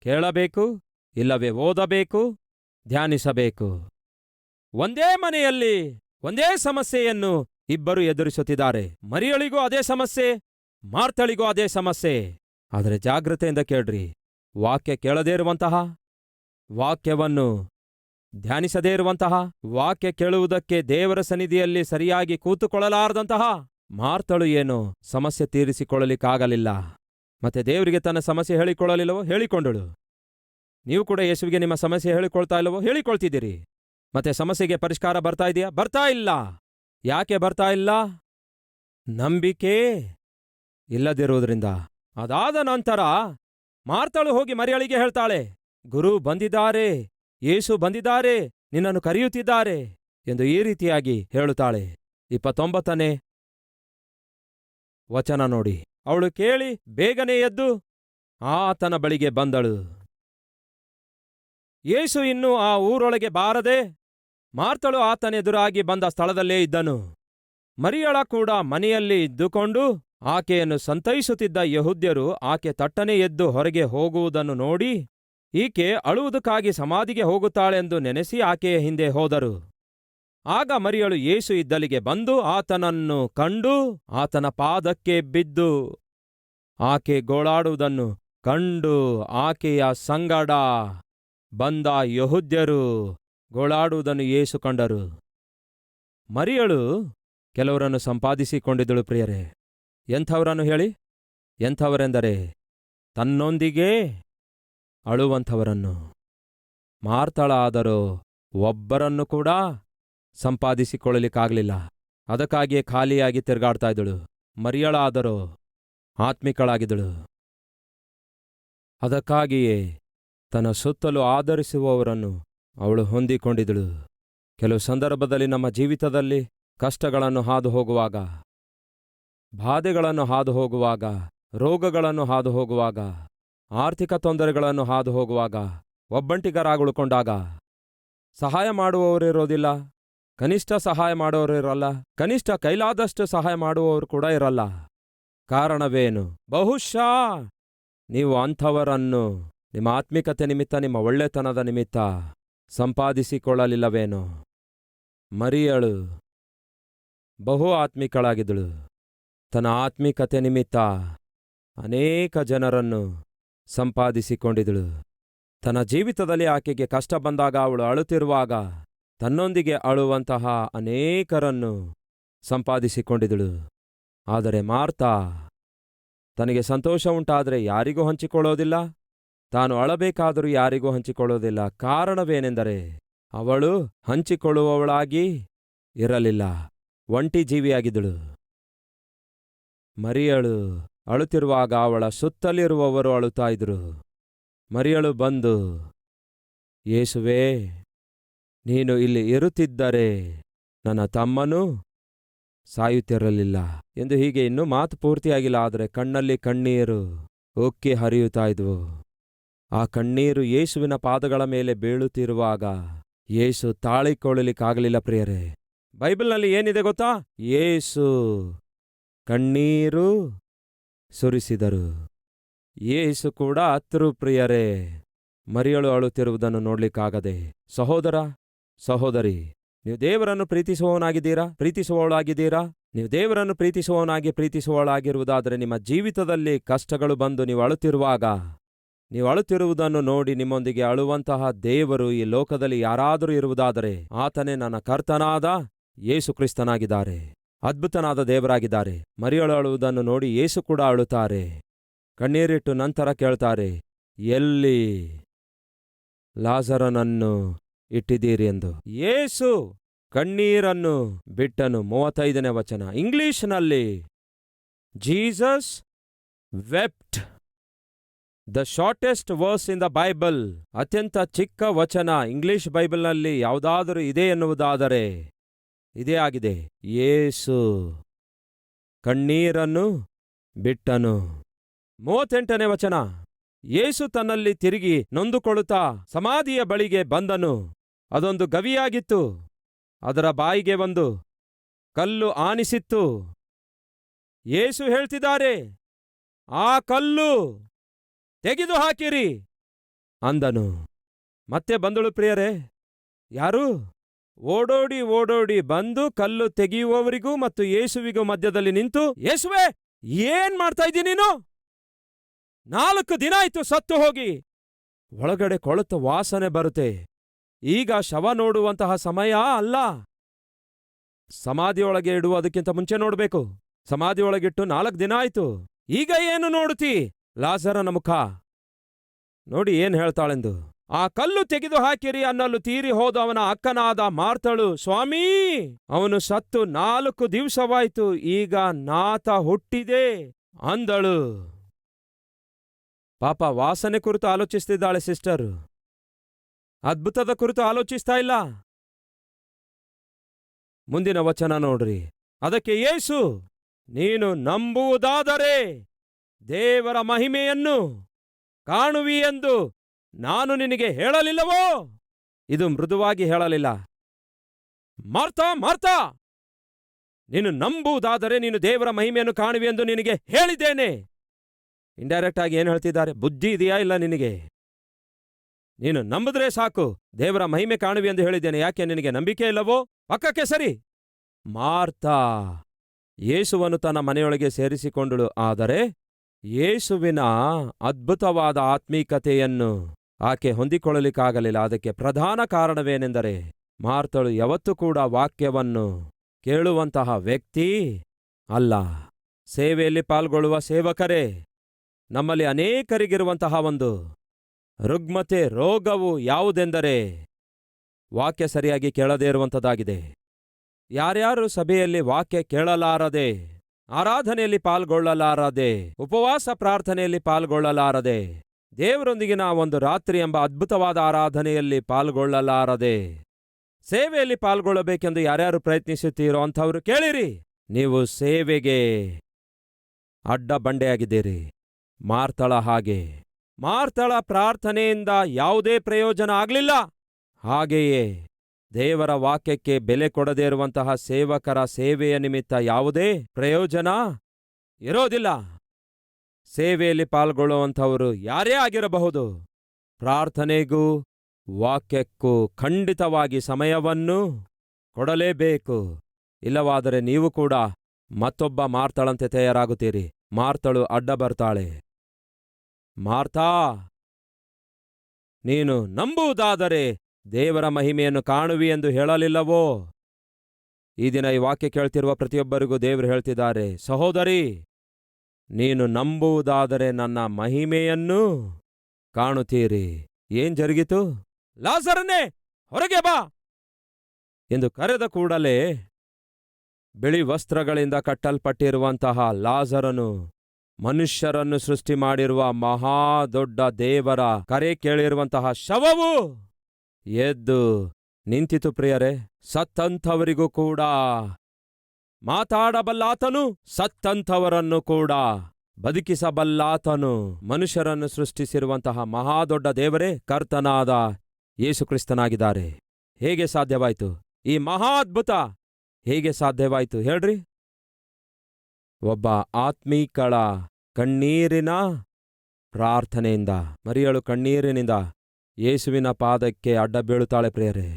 ಕೇಳಬೇಕು, ಇಲ್ಲವೇ ಓದಬೇಕು, ಧ್ಯಾನಿಸಬೇಕು. ಒಂದೇ ಮನೆಯಲ್ಲಿ ಒಂದೇ ಸಮಸ್ಯೆಯನ್ನು ಇಬ್ಬರು ಎದುರಿಸುತ್ತಿದ್ದಾರೆ. ಮರಿಯಳಿಗೂ ಅದೇ ಸಮಸ್ಯೆ, ಮಾರ್ತಳಿಗೂ ಅದೇ ಸಮಸ್ಯೆ. ಆದರೆ ಜಾಗ್ರತೆಯಿಂದ ಕೇಳ್ರಿ. ವಾಕ್ಯ ಕೇಳದೇ ಇರುವಂತಹ, ವಾಕ್ಯವನ್ನು ಧ್ಯಾನಿಸದೇ ಇರುವಂತಹ, ವಾಕ್ಯ ಕೇಳುವುದಕ್ಕೆ ದೇವರ ಸನ್ನಿಧಿಯಲ್ಲಿ ಸರಿಯಾಗಿ ಕೂತುಕೊಳ್ಳಲಾರದಂತಹ ಮಾರ್ತಳು ಏನು ಸಮಸ್ಯೆ ತೀರಿಸಿಕೊಳ್ಳಲಿಕ್ಕಾಗಲಿಲ್ಲ. ಮತ್ತೆ ದೇವರಿಗೆ ತನ್ನ ಸಮಸ್ಯೆ ಹೇಳಿಕೊಳ್ಳಲಿಲ್ಲವೋ? ಹೇಳಿಕೊಂಡಳು. ನೀವು ಕೂಡ ಯೇಸುವಿಗೆ ನಿಮ್ಮ ಸಮಸ್ಯೆ ಹೇಳಿಕೊಳ್ತಾ ಇಲ್ಲವೋ? ಹೇಳಿಕೊಳ್ತಿದ್ದೀರಿ. ಮತ್ತೆ ಸಮಸ್ಯೆಗೆ ಪರಿಷ್ಕಾರ ಬರ್ತಾ ಇದೆಯಾ? ಬರ್ತಾ ಇಲ್ಲ. ಯಾಕೆ ಬರ್ತಾ ಇಲ್ಲ? ನಂಬಿಕೆ ಇಲ್ಲದಿರುವುದರಿಂದ. ಅದಾದ ನಂತರ ಮಾರ್ತಳು ಹೋಗಿ ಮರಿಯಳಿಗೆ ಹೇಳ್ತಾಳೆ, ಗುರು ಬಂದಿದ್ದಾರೆ, ಯೇಸು ಬಂದಿದ್ದಾರೆ, ನಿನ್ನನ್ನು ಕರೆಯುತ್ತಿದ್ದಾರೆ ಎಂದು ಈ ರೀತಿಯಾಗಿ ಹೇಳುತ್ತಾಳೆ. 29ನೇ ವಚನ ನೋಡಿ. ಅವಳು ಕೇಳಿ ಬೇಗನೆ ಎದ್ದು ಆತನ ಬಳಿಗೆ ಬಂದಳು. ಯೇಸು ಇನ್ನೂ ಆ ಊರೊಳಗೆ ಬಾರದೆ ಮಾರ್ತಳು ಆತನೆದುರಾಗಿ ಬಂದ ಸ್ಥಳದಲ್ಲೇ ಇದ್ದನು. ಮರಿಯಳ ಕೂಡ ಮನೆಯಲ್ಲಿ ಇದ್ದುಕೊಂಡು ಆಕೆಯನ್ನು ಸಂತೈಸುತ್ತಿದ್ದ ಯೆಹೂದ್ಯರು ಆಕೆ ತಟ್ಟನೆ ಎದ್ದು ಹೊರಗೆ ಹೋಗುವುದನ್ನು ನೋಡಿ ಈಕೆ ಅಳುವುದಕ್ಕಾಗಿ ಸಮಾಧಿಗೆ ಹೋಗುತ್ತಾಳೆಂದು ನೆನೆಸಿ ಆಕೆಯ ಹಿಂದೆ ಹೋದರು. ಆಗ ಮರಿಯಳು ಯೇಸು ಇದ್ದಲಿಗೆ ಬಂದು ಆತನನ್ನು ಕಂಡು ಆತನ ಪಾದಕ್ಕೆ ಬಿದ್ದು ಆಕೆ ಗೋಳಾಡುವುದನ್ನು ಕಂಡು ಆಕೆಯ ಸಂಗಡ ಬಂದ ಯೆಹೂದ್ಯರು ಗೋಳಾಡುವುದನ್ನು ಯೇಸು ಕಂಡರು. ಮರಿಯಳು ಕೆಲವರನ್ನು ಸಂಪಾದಿಸಿಕೊಂಡಿದ್ದಳು. ಪ್ರಿಯರೇ, ಎಂಥವರನ್ನು ಹೇಳಿ? ಎಂಥವರೆಂದರೆ ತನ್ನೊಂದಿಗೇ ಅಳುವಂಥವರನ್ನು. ಮಾರ್ತಳಾದರೋ ಒಬ್ಬರನ್ನು ಕೂಡ ಸಂಪಾದಿಸಿಕೊಳ್ಳಲಿಕ್ಕಾಗಲಿಲ್ಲ. ಅದಕ್ಕಾಗಿಯೇ ಖಾಲಿಯಾಗಿ ತಿರುಗಾಡ್ತಾ ಇದ್ದಳು. ಮರಿಯಳಾದರೋ ಆತ್ಮಿಕಳಾಗಿದ್ದಳು. ಅದಕ್ಕಾಗಿಯೇ ತನ್ನ ಸುತ್ತಲೂ ಆಧರಿಸುವವರನ್ನು ಅವಳು ಹೊಂದಿಕೊಂಡಿದ್ದಳು. ಕೆಲವು ಸಂದರ್ಭದಲ್ಲಿ ನಮ್ಮ ಜೀವಿತದಲ್ಲಿ ಕಷ್ಟಗಳನ್ನು ಹಾದು ಹೋಗುವಾಗ, ಬಾಧೆಗಳನ್ನು ಹಾದು ಹೋಗುವಾಗ, ರೋಗಗಳನ್ನು ಹಾದು ಹೋಗುವಾಗ, ಆರ್ಥಿಕ ತೊಂದರೆಗಳನ್ನು ಹಾದು ಹೋಗುವಾಗ, ಒಬ್ಬಂಟಿಗರಾಗುಳ್ಕೊಂಡಾಗ ಸಹಾಯ ಮಾಡುವವರಿರೋದಿಲ್ಲ. ಕನಿಷ್ಠ ಸಹಾಯ ಮಾಡೋರಿರಲ್ಲ. ಕನಿಷ್ಠ ಕೈಲಾದಷ್ಟು ಸಹಾಯ ಮಾಡುವವರು ಕೂಡ ಇರಲ್ಲ. ಕಾರಣವೇನು? ಬಹುಶಃ ನೀವು ಅಂಥವರನ್ನು ನಿಮ್ಮ ಆತ್ಮಿಕತೆ ನಿಮಿತ್ತ, ನಿಮ್ಮ ಒಳ್ಳೆತನದ ನಿಮಿತ್ತ ಸಂಪಾದಿಸಿಕೊಳ್ಳಲಿಲ್ಲವೇನೋ? ಮರಿಯಳು ಬಹು ಆತ್ಮಿಕಳಾಗಿದ್ದಳು. ತನ್ನ ಆತ್ಮಿಕತೆ ನಿಮಿತ್ತ ಅನೇಕ ಜನರನ್ನು ಸಂಪಾದಿಸಿಕೊಂಡಿದ್ದಳು. ತನ್ನ ಜೀವಿತದಲ್ಲಿ ಆಕೆಗೆ ಕಷ್ಟ ಬಂದಾಗ, ಅವಳು ಅಳುತ್ತಿರುವಾಗ ತನ್ನೊಂದಿಗೆ ಅಳುವಂತಹ ಅನೇಕರನ್ನು ಸಂಪಾದಿಸಿಕೊಂಡಿದ್ದಳು. ಆದರೆ ಮಾರ್ತಾ ತನಗೆ ಸಂತೋಷ ಉಂಟಾದರೆ ಯಾರಿಗೂ ಹಂಚಿಕೊಳ್ಳೋದಿಲ್ಲ, ತಾನು ಅಳಬೇಕಾದರೂ ಯಾರಿಗೂ ಹಂಚಿಕೊಳ್ಳೋದಿಲ್ಲ. ಕಾರಣವೇನೆಂದರೆ ಅವಳು ಹಂಚಿಕೊಳ್ಳುವವಳಾಗಿ ಇರಲಿಲ್ಲ, ಒಂಟಿ ಜೀವಿಯಾಗಿದ್ದಳು. ಮರಿಯಳು ಅಳುತ್ತಿರುವಾಗ ಅವಳ ಸುತ್ತಲಿರುವವರು ಅಳುತ್ತಾ ಇದ್ರು. ಮರಿಯಳು ಬಂದು, ಯೇಸುವೇ, ನೀನು ಇಲ್ಲಿ ಇರುತ್ತಿದ್ದರೆ ನನ್ನ ತಮ್ಮನೂ ಸಾಯುತ್ತಿರಲಿಲ್ಲ ಎಂದು ಹೀಗೆ ಇನ್ನೂ ಮಾತು ಪೂರ್ತಿಯಾಗಿಲ್ಲ. ಆದರೆ ಕಣ್ಣಲ್ಲಿ ಕಣ್ಣೀರು ಉಕ್ಕಿ ಹರಿಯುತ್ತಾ ಇದ್ವು. ಆ ಕಣ್ಣೀರು ಯೇಸುವಿನ ಪಾದಗಳ ಮೇಲೆ ಬೀಳುತ್ತಿರುವಾಗ ಯೇಸು ತಾಳಿಕೊಳ್ಳಲಿಕ್ಕಾಗಲಿಲ್ಲ. ಪ್ರಿಯರೇ, ಬೈಬಲ್ನಲ್ಲಿ ಏನಿದೆ ಗೊತ್ತಾ? ಯೇಸು ಕಣ್ಣೀರು ಸುರಿಸಿದರು. ಯೇಸು ಕೂಡ ಅತ್ತರು. ಪ್ರಿಯರೇ, ಮರಿಯಳು ಅಳುತ್ತಿರುವುದನ್ನು ನೋಡ್ಲಿಕ್ಕಾಗದೆ, ಸಹೋದರ, ಸಹೋದರಿ, ನೀವು ದೇವರನ್ನು ಪ್ರೀತಿಸುವವಳಾಗಿದ್ದೀರಾ? ನೀವು ದೇವರನ್ನು ಪ್ರೀತಿಸುವವಳಾಗಿರುವುದಾದರೆ ನಿಮ್ಮ ಜೀವಿತದಲ್ಲಿ ಕಷ್ಟಗಳು ಬಂದು ನೀವು ಅಳುತ್ತಿರುವಾಗ, ನೀವು ಅಳುತ್ತಿರುವುದನ್ನು ನೋಡಿ ನಿಮ್ಮೊಂದಿಗೆ ಅಳುವಂತಹ ದೇವರು ಈ ಲೋಕದಲ್ಲಿ ಯಾರಾದರೂ ಇರುವುದಾದರೆ ಆತನೇ ನನ್ನ ಕರ್ತನಾದ ಯೇಸು ಕ್ರಿಸ್ತನಾಗಿದ್ದಾರೆ. ಅದ್ಭುತನಾದ ದೇವರಾಗಿದ್ದಾರೆ. ಮರಿಯಳು ಅಳುವುದನ್ನು ನೋಡಿ ಯೇಸು ಕೂಡ ಅಳುತ್ತಾರೆ. ಕಣ್ಣೀರಿಟ್ಟು ನಂತರ ಕೇಳ್ತಾರೆ, ಎಲ್ಲಿ ಲಾಜರನನ್ನು ಇಟ್ಟಿದ್ದೀರಿ ಎಂದು. ಯೇಸು ಕಣ್ಣೀರನ್ನು ಬಿಟ್ಟನು. 35ನೇ ವಚನ ಇಂಗ್ಲಿಷ್ನಲ್ಲಿ, Jesus wept. The shortest verse in the Bible. ಅತ್ಯಂತ ಚಿಕ್ಕ ವಚನ ಇಂಗ್ಲಿಷ್ ಬೈಬಲ್ನಲ್ಲಿ ಯಾವುದಾದರೂ ಇದೆ ಎನ್ನುವುದಾದರೆ ಇದೇ ಆಗಿದೆ. ಯೇಸು ಕಣ್ಣೀರನ್ನು ಬಿಟ್ಟನು. 38ನೇ ವಚನ, ಯೇಸು ತನ್ನಲ್ಲಿ ತಿರುಗಿ ನೊಂದುಕೊಳ್ಳುತ್ತಾ ಸಮಾಧಿಯ ಬಳಿಗೆ ಬಂದನು. ಅದೊಂದು ಗವಿಯಾಗಿತ್ತು. ಅದರ ಬಾಯಿಗೆ ಒಂದು ಕಲ್ಲು ಆನಿಸಿತ್ತು. ಯೇಸು ಹೇಳ್ತಿದ್ದಾರೆ, ಆ ಕಲ್ಲು ತೆಗೆದು ಹಾಕಿರಿ ಅಂದನು. ಮತ್ತೆ ಬಂದಳು. ಪ್ರಿಯರೇ, ಯಾರು? ಓಡೋಡಿ ಬಂದು ಕಲ್ಲು ತೆಗೆಯುವವರಿಗೂ ಮತ್ತು ಯೇಸುವಿಗೂ ಮಧ್ಯದಲ್ಲಿ ನಿಂತು, ಯೇಸುವೆ, ಏನ್ ಮಾಡ್ತಾ ಇದ್ದೀನಿ ನೀನು? 4 ದಿನ ಆಯ್ತು ಸತ್ತು ಹೋಗಿ. ಒಳಗಡೆ ಕೊಳೆತ ವಾಸನೆ ಬರುತ್ತೆ. ಈಗ ಶವ ನೋಡುವಂತಹ ಸಮಯ ಅಲ್ಲ. ಸಮಾಧಿಯೊಳಗೆ ಇಡುವುದಕ್ಕಿಂತ ಮುಂಚೆ ನೋಡ್ಬೇಕು. ಸಮಾಧಿಯೊಳಗಿಟ್ಟು 4 ದಿನ ಆಯ್ತು. ಈಗ ಏನು ನೋಡುತ್ತೀ? ಲಾಜರನ ಮುಖ ನೋಡಿ ಏನ್ ಹೇಳ್ತಾಳೆಂದು. ಆ ಕಲ್ಲು ತೆಗೆದು ಹಾಕಿರಿ ಅನ್ನಲು ತೀರಿ ಹೋದ ಅವನ ಅಕ್ಕನಾದ ಮಾರ್ತಳು, ಸ್ವಾಮೀ, ಅವನು ಸತ್ತು 4 ದಿವಸವಾಯ್ತು, ಈಗ ನಾತ ಹುಟ್ಟಿದೆ ಅಂದಳು. ಪಾಪ ವಾಸನೆ ಕುರಿತು ಆಲೋಚಿಸ್ತಿದ್ದಾಳೆ ಸಿಸ್ಟರ್, ಅದ್ಭುತದ ಕುರಿತು ಆಲೋಚಿಸ್ತಾ ಇಲ್ಲ. ಮುಂದಿನ ವಚನ ನೋಡ್ರಿ. ಅದಕ್ಕೆ ಯೇಸು, ನೀನು ನಂಬುವುದಾದರೆ ದೇವರ ಮಹಿಮೆಯನ್ನು ಕಾಣುವಿ ಎಂದು ನಾನು ನಿನಗೆ ಹೇಳಲಿಲ್ಲವೋ? ಇದು ಮೃದುವಾಗಿ ಹೇಳಲಿಲ್ಲ. ಮಾರ್ತಾ, ಮಾರ್ತಾ, ನೀನು ನಂಬುವುದಾದರೆ ನೀನು ದೇವರ ಮಹಿಮೆಯನ್ನು ಕಾಣುವಿ ಎಂದು ನಿನಗೆ ಹೇಳಿದ್ದೇನೆ. ಇಂಡೈರೆಕ್ಟ್ ಆಗಿ ಏನು ಹೇಳ್ತಿದ್ದಾರೆ? ಬುದ್ಧಿ ಇದೆಯಾ ಇಲ್ಲ ನಿನಗೆ? ನೀನು ನಂಬಿದ್ರೆ ಸಾಕು, ದೇವರ ಮಹಿಮೆ ಕಾಣುವಿ ಎಂದು ಹೇಳಿದ್ದೇನೆ. ಯಾಕೆ ನಿನಗೆ ನಂಬಿಕೆ ಇಲ್ಲವೋ? ಪಕ್ಕಕ್ಕೆ ಸರಿ. ಮಾರ್ತಾ ಯೇಸುವನ್ನು ತನ್ನ ಮನೆಯೊಳಗೆ ಸೇರಿಸಿಕೊಂಡಳು. ಆದರೆ ಯೇಸುವಿನ ಅದ್ಭುತವಾದ ಆತ್ಮೀಕತೆಯನ್ನು ಆಕೆ ಹೊಂದಿಕೊಳ್ಳಲಿಕ್ಕಾಗಲಿಲ್ಲ. ಅದಕ್ಕೆ ಪ್ರಧಾನ ಕಾರಣವೇನೆಂದರೆ, ಮಾರ್ತಳು ಯಾವತ್ತೂ ಕೂಡ ವಾಕ್ಯವನ್ನು ಕೇಳುವಂತಹ ವ್ಯಕ್ತಿ ಅಲ್ಲ. ಸೇವೆಯಲ್ಲಿ ಪಾಲ್ಗೊಳ್ಳುವ ಸೇವಕರೇ. ನಮ್ಮಲ್ಲಿ ಅನೇಕರಿಗಿರುವಂತಹ ಒಂದು ರುಗ್ಮತೆ, ರೋಗವು ಯಾವುದೆಂದರೆ ವಾಕ್ಯ ಸರಿಯಾಗಿ ಕೇಳದೇ ಇರುವಂಥದ್ದಾಗಿದೆ. ಯಾರ್ಯಾರು ಸಭೆಯಲ್ಲಿ ವಾಕ್ಯ ಕೇಳಲಾರದೆ, ಆರಾಧನೆಯಲ್ಲಿ ಪಾಲ್ಗೊಳ್ಳಲಾರದೆ, ಉಪವಾಸ ಪ್ರಾರ್ಥನೆಯಲ್ಲಿ ಪಾಲ್ಗೊಳ್ಳಲಾರದೆ, ದೇವರೊಂದಿಗಿನ ಒಂದು ರಾತ್ರಿ ಎಂಬ ಅದ್ಭುತವಾದ ಆರಾಧನೆಯಲ್ಲಿ ಪಾಲ್ಗೊಳ್ಳಲಾರದೆ, ಸೇವೆಯಲ್ಲಿ ಪಾಲ್ಗೊಳ್ಳಬೇಕೆಂದು ಯಾರ್ಯಾರು ಪ್ರಯತ್ನಿಸುತ್ತೀರೋ ಅಂಥವ್ರು ಕೇಳಿರಿ, ನೀವು ಸೇವೆಗೆ ಅಡ್ಡ ಬಂಡೆಯಾಗಿದ್ದೀರಿ. ಮಾರ್ತಳ ಹಾಗೆ. ಮಾರ್ತಳ ಪ್ರಾರ್ಥನೆಯಿಂದ ಯಾವುದೇ ಪ್ರಯೋಜನ ಆಗಲಿಲ್ಲ. ಹಾಗೆಯೇ ದೇವರ ವಾಕ್ಯಕ್ಕೆ ಬೆಲೆ ಕೊಡದೇ ಇರುವಂತಹ ಸೇವಕರ ಸೇವೆಯ ನಿಮಿತ್ತ ಯಾವುದೇ ಪ್ರಯೋಜನ ಇರೋದಿಲ್ಲ. ಸೇವೆಯಲ್ಲಿ ಪಾಲ್ಗೊಳ್ಳುವಂಥವರು ಯಾರೇ ಆಗಿರಬಹುದು, ಪ್ರಾರ್ಥನೆಗೂ ವಾಕ್ಯಕ್ಕೂ ಖಂಡಿತವಾಗಿ ಸಮಯವನ್ನು ಕೊಡಲೇಬೇಕು. ಇಲ್ಲವಾದರೆ ನೀವು ಕೂಡ ಮತ್ತೊಬ್ಬ ಮಾರ್ತಳಂತೆ ತಯಾರಾಗುತ್ತೀರಿ. ಮಾರ್ತಳು ಅಡ್ಡ ಬರ್ತಾಳೆ. ಮಾರ್ತಾ, ನೀನು ನಂಬುವುದಾದರೆ ದೇವರ ಮಹಿಮೆಯನ್ನು ಕಾಣುವಿ ಎಂದು ಹೇಳಲಿಲ್ಲವೋ? ಈ ದಿನ ಈ ವಾಕ್ಯ ಕೇಳ್ತಿರುವ ಪ್ರತಿಯೊಬ್ಬರಿಗೂ ದೇವರು ಹೇಳ್ತಿದ್ದಾರೆ, ಸಹೋದರಿ, ನೀನು ನಂಬುವುದಾದರೆ ನನ್ನ ಮಹಿಮೆಯನ್ನು ಕಾಣುತ್ತೀರಿ. ಏನ್ ಜರುಗಿತು? ಲಾಜರನೇ, ಹೊರಗೆ ಬಾ ಎಂದು ಕರೆದ ಕೂಡಲೇ ಬಿಳಿ ವಸ್ತ್ರಗಳಿಂದ ಕಟ್ಟಲ್ಪಟ್ಟಿರುವಂತಹ ಲಾಜರನು, ಮನುಷ್ಯರನ್ನು ಸೃಷ್ಟಿ ಮಾಡಿರುವ ಮಹಾದೊಡ್ಡ ದೇವರ ಕರೆ ಕೇಳಿರುವಂತಹ ಶವವು ಎದ್ದು ನಿಂತಿತು. ಪ್ರಿಯರೇ, ಸತ್ತಂಥವರಿಗೂ ಕೂಡ ಮಾತಾಡಬಲ್ಲಾತನು, ಸತ್ತಂಥವರನ್ನು ಕೂಡ ಬದುಕಿಸಬಲ್ಲಾತನು. ಮನುಷ್ಯರನ್ನು ಸೃಷ್ಟಿಸಿರುವಂತಹ ಮಹಾದೊಡ್ಡ ದೇವರೇ ಕರ್ತನಾದ ಯೇಸುಕ್ರಿಸ್ತನಾಗಿದ್ದಾರೆ. ಹೇಗೆ ಸಾಧ್ಯವಾಯಿತು? ಈ ಮಹಾ ಅದ್ಭುತ ಹೇಗೆ ಸಾಧ್ಯವಾಯಿತು ಹೇಳ್ರಿ? ಒಬ್ಬ ಆತ್ಮೀಕಳ ಕಣ್ಣೀರಿನ ಪ್ರಾರ್ಥನೆಯಿಂದ. ಮರಿಯಳು ಕಣ್ಣೀರಿನಿಂದ ಯೇಸುವಿನ ಪಾದಕ್ಕೆ ಅಡ್ಡ ಬೀಳುತ್ತಾಳೆ. ಪ್ರಿಯರೇ,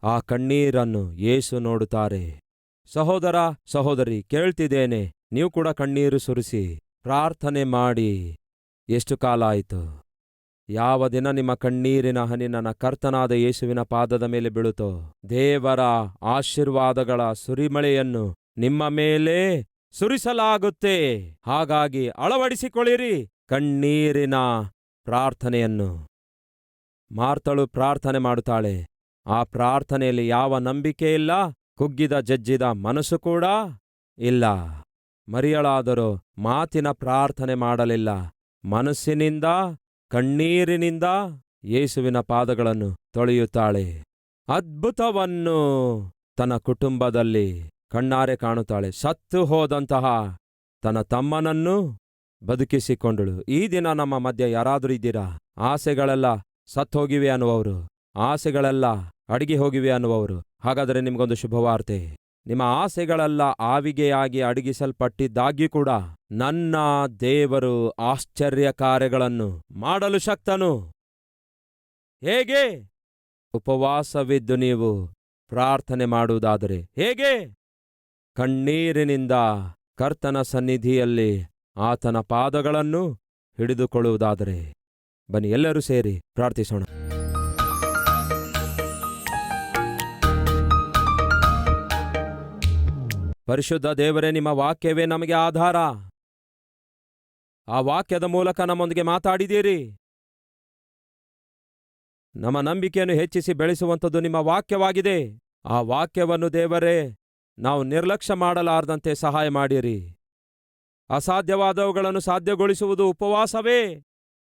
ಆ ಕಣ್ಣೀರನ್ನು ಯೇಸು ನೋಡುತ್ತಾರೆ. ಸಹೋದರ, ಸಹೋದರಿ, ಕೇಳ್ತಿದ್ದೇನೆ, ನೀವು ಕೂಡ ಕಣ್ಣೀರು ಸುರಿಸಿ ಪ್ರಾರ್ಥನೆ ಮಾಡಿ. ಎಷ್ಟು ಕಾಲ ಆಯಿತು? ಯಾವ ದಿನ ನಿಮ್ಮ ಕಣ್ಣೀರಿನ ಹನಿ ನನ್ನ ಕರ್ತನಾದ ಯೇಸುವಿನ ಪಾದದ ಮೇಲೆ ಬೀಳುತ್ತೋ, ದೇವರ ಆಶೀರ್ವಾದಗಳ ಸುರಿಮಳೆಯನ್ನು ನಿಮ್ಮ ಮೇಲೆ ಸುರಿಸಲಾಗುತ್ತೆ. ಹಾಗಾಗಿ ಅಳವಡಿಸಿಕೊಳ್ಳಿರಿ ಕಣ್ಣೀರಿನ ಪ್ರಾರ್ಥನೆಯನ್ನು. ಮಾರ್ತಳು ಪ್ರಾರ್ಥನೆ ಮಾಡುತ್ತಾಳೆ. ಆ ಪ್ರಾರ್ಥನೆಯಲ್ಲಿ ಯಾವ ನಂಬಿಕೆ ಇಲ್ಲ, ಕುಗ್ಗಿದ ಜಜ್ಜಿದ ಮನಸ್ಸು ಕೂಡ ಇಲ್ಲ. ಮರಿಯಳಾದರೂ ಮಾತಿನ ಪ್ರಾರ್ಥನೆ ಮಾಡಲಿಲ್ಲ, ಮನಸ್ಸಿನಿಂದ ಕಣ್ಣೀರಿನಿಂದ ಯೇಸುವಿನ ಪಾದಗಳನ್ನು ತೊಳೆಯುತ್ತಾಳೆ. ಅದ್ಭುತವನ್ನು ತನ್ನ ಕುಟುಂಬದಲ್ಲಿ ಕಣ್ಣಾರೆ ಕಾಣುತ್ತಾಳೆ. ಸತ್ತು ಹೋದಂತಹ ತನ್ನ ತಮ್ಮನನ್ನು ಬದುಕಿಸಿಕೊಂಡಳು. ಈ ದಿನ ನಮ್ಮ ಮಧ್ಯೆ ಯಾರಾದರೂ ಇದ್ದೀರಾ? ಆಸೆಗಳೆಲ್ಲ ಸತ್ತೋಗಿವೆ ಅನ್ನುವವರು, ಆಸೆಗಳೆಲ್ಲ ಅಡಗಿ ಹೋಗಿವೆ ಅನ್ನುವವರು. ಹಾಗಾದರೆ ನಿಮಗೊಂದು ಶುಭವಾರ್ತೆ. ನಿಮ್ಮ ಆಸೆಗಳೆಲ್ಲ ಆವಿಗೆಯಾಗಿ ಅಡಗಿಸಲ್ಪಟ್ಟಿದ್ದಾಗ್ಯೂ ಕೂಡ ನನ್ನ ದೇವರು ಆಶ್ಚರ್ಯ ಕಾರ್ಯಗಳನ್ನು ಮಾಡಲು ಶಕ್ತನು. ಹೇಗೆ? ಉಪವಾಸವಿದ್ದು ನೀವು ಪ್ರಾರ್ಥನೆ ಮಾಡುವುದಾದರೆ. ಹೇಗೆ? ಕಣ್ಣೀರಿನಿಂದ ಕರ್ತನ ಸನ್ನಿಧಿಯಲ್ಲಿ ಆತನ ಪಾದಗಳನ್ನು ಹಿಡಿದುಕೊಳ್ಳುವುದಾದರೆ. ಬನ್ನಿ, ಎಲ್ಲರೂ ಸೇರಿ ಪ್ರಾರ್ಥಿಸೋಣ. ಪರಿಶುದ್ಧ ದೇವರೇ, ನಿಮ್ಮ ವಾಕ್ಯವೇ ನಮಗೆ ಆಧಾರ. ಆ ವಾಕ್ಯದ ಮೂಲಕ ನಮ್ಮೊಂದಿಗೆ ಮಾತಾಡಿದ್ದೀರಿ. ನಮ್ಮ ನಂಬಿಕೆಯನ್ನು ಹೆಚ್ಚಿಸಿ ಬೆಳೆಸುವಂಥದ್ದು ನಿಮ್ಮ ವಾಕ್ಯವಾಗಿದೆ. ಆ ವಾಕ್ಯವನ್ನು ದೇವರೇ ನಾವು ನಿರ್ಲಕ್ಷ್ಯ ಮಾಡಲಾರದಂತೆ ಸಹಾಯ ಮಾಡಿರಿ. ಅಸಾಧ್ಯವಾದವುಗಳನ್ನು ಸಾಧ್ಯಗೊಳಿಸುವುದು ಉಪವಾಸವೇ.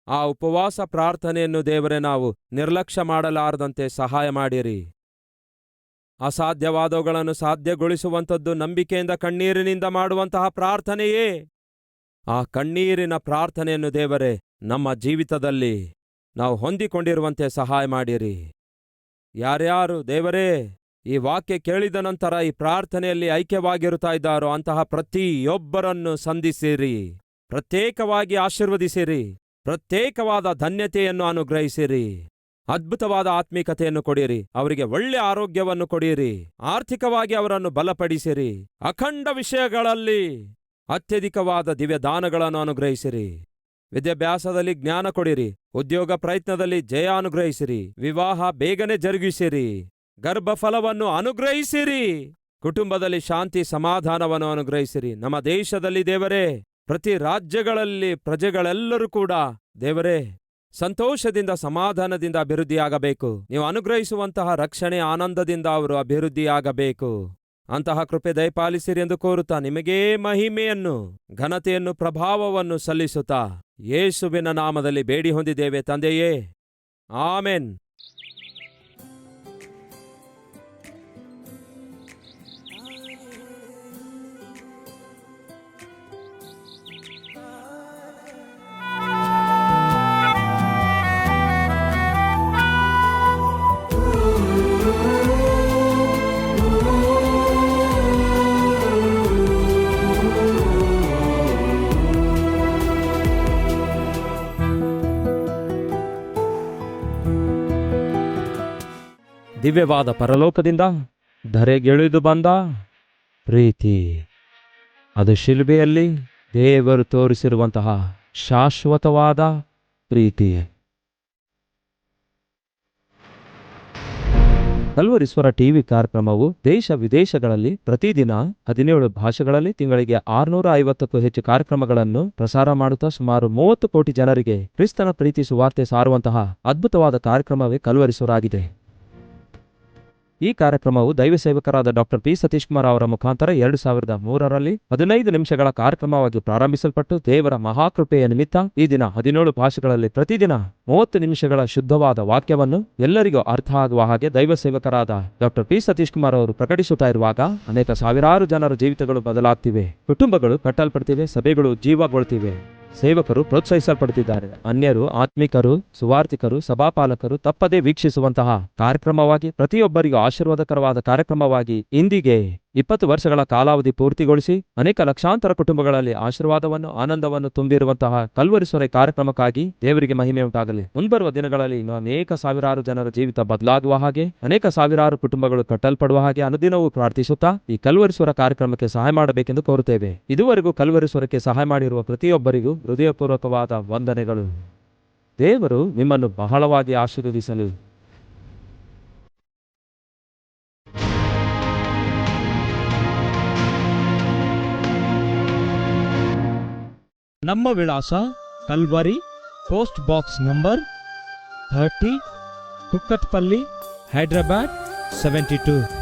ಆ ಉಪವಾಸ ಪ್ರಾರ್ಥನೆಯನ್ನು ದೇವರೇ ನಾವು ನಿರ್ಲಕ್ಷ್ಯ ಮಾಡಲಾರದಂತೆ ಸಹಾಯ ಮಾಡಿರಿ. ಅಸಾಧ್ಯವಾದವುಗಳನ್ನು ಸಾಧ್ಯಗೊಳಿಸುವಂಥದ್ದು ನಂಬಿಕೆಯಿಂದ ಕಣ್ಣೀರಿನಿಂದ ಮಾಡುವಂತಹ ಪ್ರಾರ್ಥನೆಯೇ. ಆ ಕಣ್ಣೀರಿನ ಪ್ರಾರ್ಥನೆಯನ್ನು ದೇವರೇ ನಮ್ಮ ಜೀವಿತದಲ್ಲಿ ನಾವು ಹೊಂದಿಕೊಂಡಿರುವಂತೆ ಸಹಾಯ ಮಾಡಿರಿ. ಯಾರ್ಯಾರು ದೇವರೇ ಈ ವಾಕ್ಯ ಕೇಳಿದ ನಂತರ ಈ ಪ್ರಾರ್ಥನೆಯಲ್ಲಿ ಐಕ್ಯವಾಗಿರುತ್ತಾ ಇದ್ದಾರೋ ಅಂತಹ ಪ್ರತಿಯೊಬ್ಬರನ್ನು ಸಂಧಿಸಿರಿ, ಪ್ರತ್ಯೇಕವಾಗಿ ಆಶೀರ್ವದಿಸಿರಿ, ಪ್ರತ್ಯೇಕವಾದ ಧನ್ಯತೆಯನ್ನು ಅನುಗ್ರಹಿಸಿರಿ, ಅದ್ಭುತವಾದ ಆತ್ಮಿಕತೆಯನ್ನು ಕೊಡಿರಿ, ಅವರಿಗೆ ಒಳ್ಳೆ ಆರೋಗ್ಯವನ್ನು ಕೊಡಿರಿ, ಆರ್ಥಿಕವಾಗಿ ಅವರನ್ನು ಬಲಪಡಿಸಿರಿ, ಅಖಂಡ ವಿಷಯಗಳಲ್ಲಿ ಅತ್ಯಧಿಕವಾದ ದಿವ್ಯದಾನಗಳನ್ನು ಅನುಗ್ರಹಿಸಿರಿ, ವಿದ್ಯಾಭ್ಯಾಸದಲ್ಲಿ ಜ್ಞಾನ ಕೊಡಿರಿ, ಉದ್ಯೋಗ ಪ್ರಯತ್ನದಲ್ಲಿ ಜಯ ಅನುಗ್ರಹಿಸಿರಿ, ವಿವಾಹ ಬೇಗನೆ ಜರುಗಿಸಿರಿ, ಗರ್ಭಫಲವನ್ನು ಅನುಗ್ರಹಿಸಿರಿ, ಕುಟುಂಬದಲ್ಲಿ ಶಾಂತಿ ಸಮಾಧಾನವನ್ನು ಅನುಗ್ರಹಿಸಿರಿ. ನಮ್ಮ ದೇಶದಲ್ಲಿ ದೇವರೇ ಪ್ರತಿ ರಾಜ್ಯಗಳಲ್ಲಿ ಪ್ರಜೆಗಳೆಲ್ಲರೂ ಕೂಡ ದೇವರೇ ಸಂತೋಷದಿಂದ ಸಮಾಧಾನದಿಂದ ಅಭಿವೃದ್ಧಿಯಾಗಬೇಕು. ನೀವು ಅನುಗ್ರಹಿಸುವಂತಹ ರಕ್ಷಣೆ ಆನಂದದಿಂದ ಅವರು ಅಭಿವೃದ್ಧಿಯಾಗಬೇಕು. ಅಂತಹ ಕೃಪೆ ದಯಪಾಲಿಸಿರಿ ಎಂದು ಕೋರುತ್ತಾ ನಿಮಗೇ ಮಹಿಮೆಯನ್ನು ಘನತೆಯನ್ನು ಪ್ರಭಾವವನ್ನು ಸಲ್ಲಿಸುತ್ತಾ ಯೇಸುವಿನ ನಾಮದಲ್ಲಿ ಬೇಡಿ ಹೊಂದಿದ್ದೇವೆ ತಂದೆಯೇ, ಆಮೆನ್. ದಿವ್ಯವಾದ ಪರಲೋಕದಿಂದ ಧರೆಗಿಳಿದು ಬಂದ ಪ್ರೀತಿ, ಅದು ಶಿಲುಬೆಯಲ್ಲಿ ದೇವರು ತೋರಿಸಿರುವಂತಹ ಶಾಶ್ವತವಾದ ಪ್ರೀತಿ. ಕಲ್ವರೀಶ್ವರ ಟಿವಿ ಕಾರ್ಯಕ್ರಮವು ದೇಶ ವಿದೇಶಗಳಲ್ಲಿ ಪ್ರತಿದಿನ 17 ಭಾಷೆಗಳಲ್ಲಿ ತಿಂಗಳಿಗೆ 650ಕ್ಕೂ ಹೆಚ್ಚು ಕಾರ್ಯಕ್ರಮಗಳನ್ನು ಪ್ರಸಾರ ಮಾಡುತ್ತಾ ಸುಮಾರು 30 ಕೋಟಿ ಜನರಿಗೆ ಕ್ರಿಸ್ತನ ಪ್ರೀತಿ ಸುವಾರ್ತೆ ಸಾರುವಂತಹ ಅದ್ಭುತವಾದ ಕಾರ್ಯಕ್ರಮವೇ ಕಲ್ವರೀಶ್ವರ ಆಗಿದೆ. ಈ ಕಾರ್ಯಕ್ರಮವು ದೈವ ಸೇವಕರಾದ ಡಾಕ್ಟರ್ ಪಿ ಸತೀಶ್ ಕುಮಾರ್ ಅವರ ಮುಖಾಂತರ 2003ರಲ್ಲಿ 15 ನಿಮಿಷಗಳ ಕಾರ್ಯಕ್ರಮವಾಗಿ ಪ್ರಾರಂಭಿಸಲ್ಪಟ್ಟು ದೇವರ ಮಹಾಕೃಪೆಯ ನಿಮಿತ್ತ ಈ ದಿನ 17 ಭಾಷೆಗಳಲ್ಲಿ ಪ್ರತಿದಿನ 30 ನಿಮಿಷಗಳ ಶುದ್ಧವಾದ ವಾಕ್ಯವನ್ನು ಎಲ್ಲರಿಗೂ ಅರ್ಥ ಆಗುವ ಹಾಗೆ ದೈವ ಸೇವಕರಾದ ಡಾಕ್ಟರ್ ಪಿ ಸತೀಶ್ ಕುಮಾರ್ ಅವರು ಪ್ರಕಟಿಸುತ್ತಾ ಇರುವಾಗ ಅನೇಕ ಸಾವಿರಾರು ಜನರ ಜೀವಿತಗಳು ಬದಲಾಗ್ತಿವೆ, ಕುಟುಂಬಗಳು ಕಟ್ಟಲ್ಪಡ್ತಿವೆ, ಸಭೆಗಳು ಜೀವಗೊಳ್ತಿವೆ, ಸೇವಕರು ಪ್ರೋತ್ಸಾಹಿಸಲ್ಪಡುತ್ತಿದ್ದಾರೆ. ಅನ್ಯರು, ಆತ್ಮಿಕರು, ಸುವಾರ್ತಿಕರು, ಸಭಾಪಾಲಕರು ತಪ್ಪದೇ ವೀಕ್ಷಿಸುವಂತಹ ಕಾರ್ಯಕ್ರಮವಾಗಿ, ಪ್ರತಿಯೊಬ್ಬರಿಗೂ ಆಶೀರ್ವಾದಕರವಾದ ಕಾರ್ಯಕ್ರಮವಾಗಿ ಇಂದಿಗೆ 20 ವರ್ಷಗಳ ಕಾಲಾವಧಿ ಪೂರ್ತಿಗೊಳಿಸಿ ಅನೇಕ ಲಕ್ಷಾಂತರ ಕುಟುಂಬಗಳಲ್ಲಿ ಆಶೀರ್ವಾದವನ್ನು ಆನಂದವನ್ನು ತುಂಬಿರುವಂತಹ ಕಲ್ವರೀಶ್ವರ ಕಾರ್ಯಕ್ರಮಕ್ಕಾಗಿ ದೇವರಿಗೆ ಮಹಿಮೆ ಉಂಟಾಗಲಿ. ಮುಂಬರುವ ದಿನಗಳಲ್ಲಿ ಅನೇಕ ಸಾವಿರಾರು ಜನರ ಜೀವಿತ ಬದಲಾಗುವ ಹಾಗೆ, ಅನೇಕ ಸಾವಿರಾರು ಕುಟುಂಬಗಳು ಕಟ್ಟಲ್ಪಡುವ ಹಾಗೆ ಅನುದಿನವೂ ಪ್ರಾರ್ಥಿಸುತ್ತಾ ಈ ಕಲ್ವರೀಶ್ವರ ಕಾರ್ಯಕ್ರಮಕ್ಕೆ ಸಹಾಯ ಮಾಡಬೇಕೆಂದು ಕೋರುತ್ತೇವೆ. ಇದುವರೆಗೂ ಕಲ್ವರೀಶ್ವರಕ್ಕೆ ಸಹಾಯ ಮಾಡಿರುವ ಪ್ರತಿಯೊಬ್ಬರಿಗೂ ಹೃದಯಪೂರ್ವಕವಾದ ವಂದನೆಗಳು. ದೇವರು ನಿಮ್ಮನ್ನು ಬಹಳವಾಗಿ ಆಶೀರ್ವದಿಸಲು. ನಮ್ಮ ವಿಳಾಸ Calvary, post box number 30, Kukatpally, Hyderabad 72.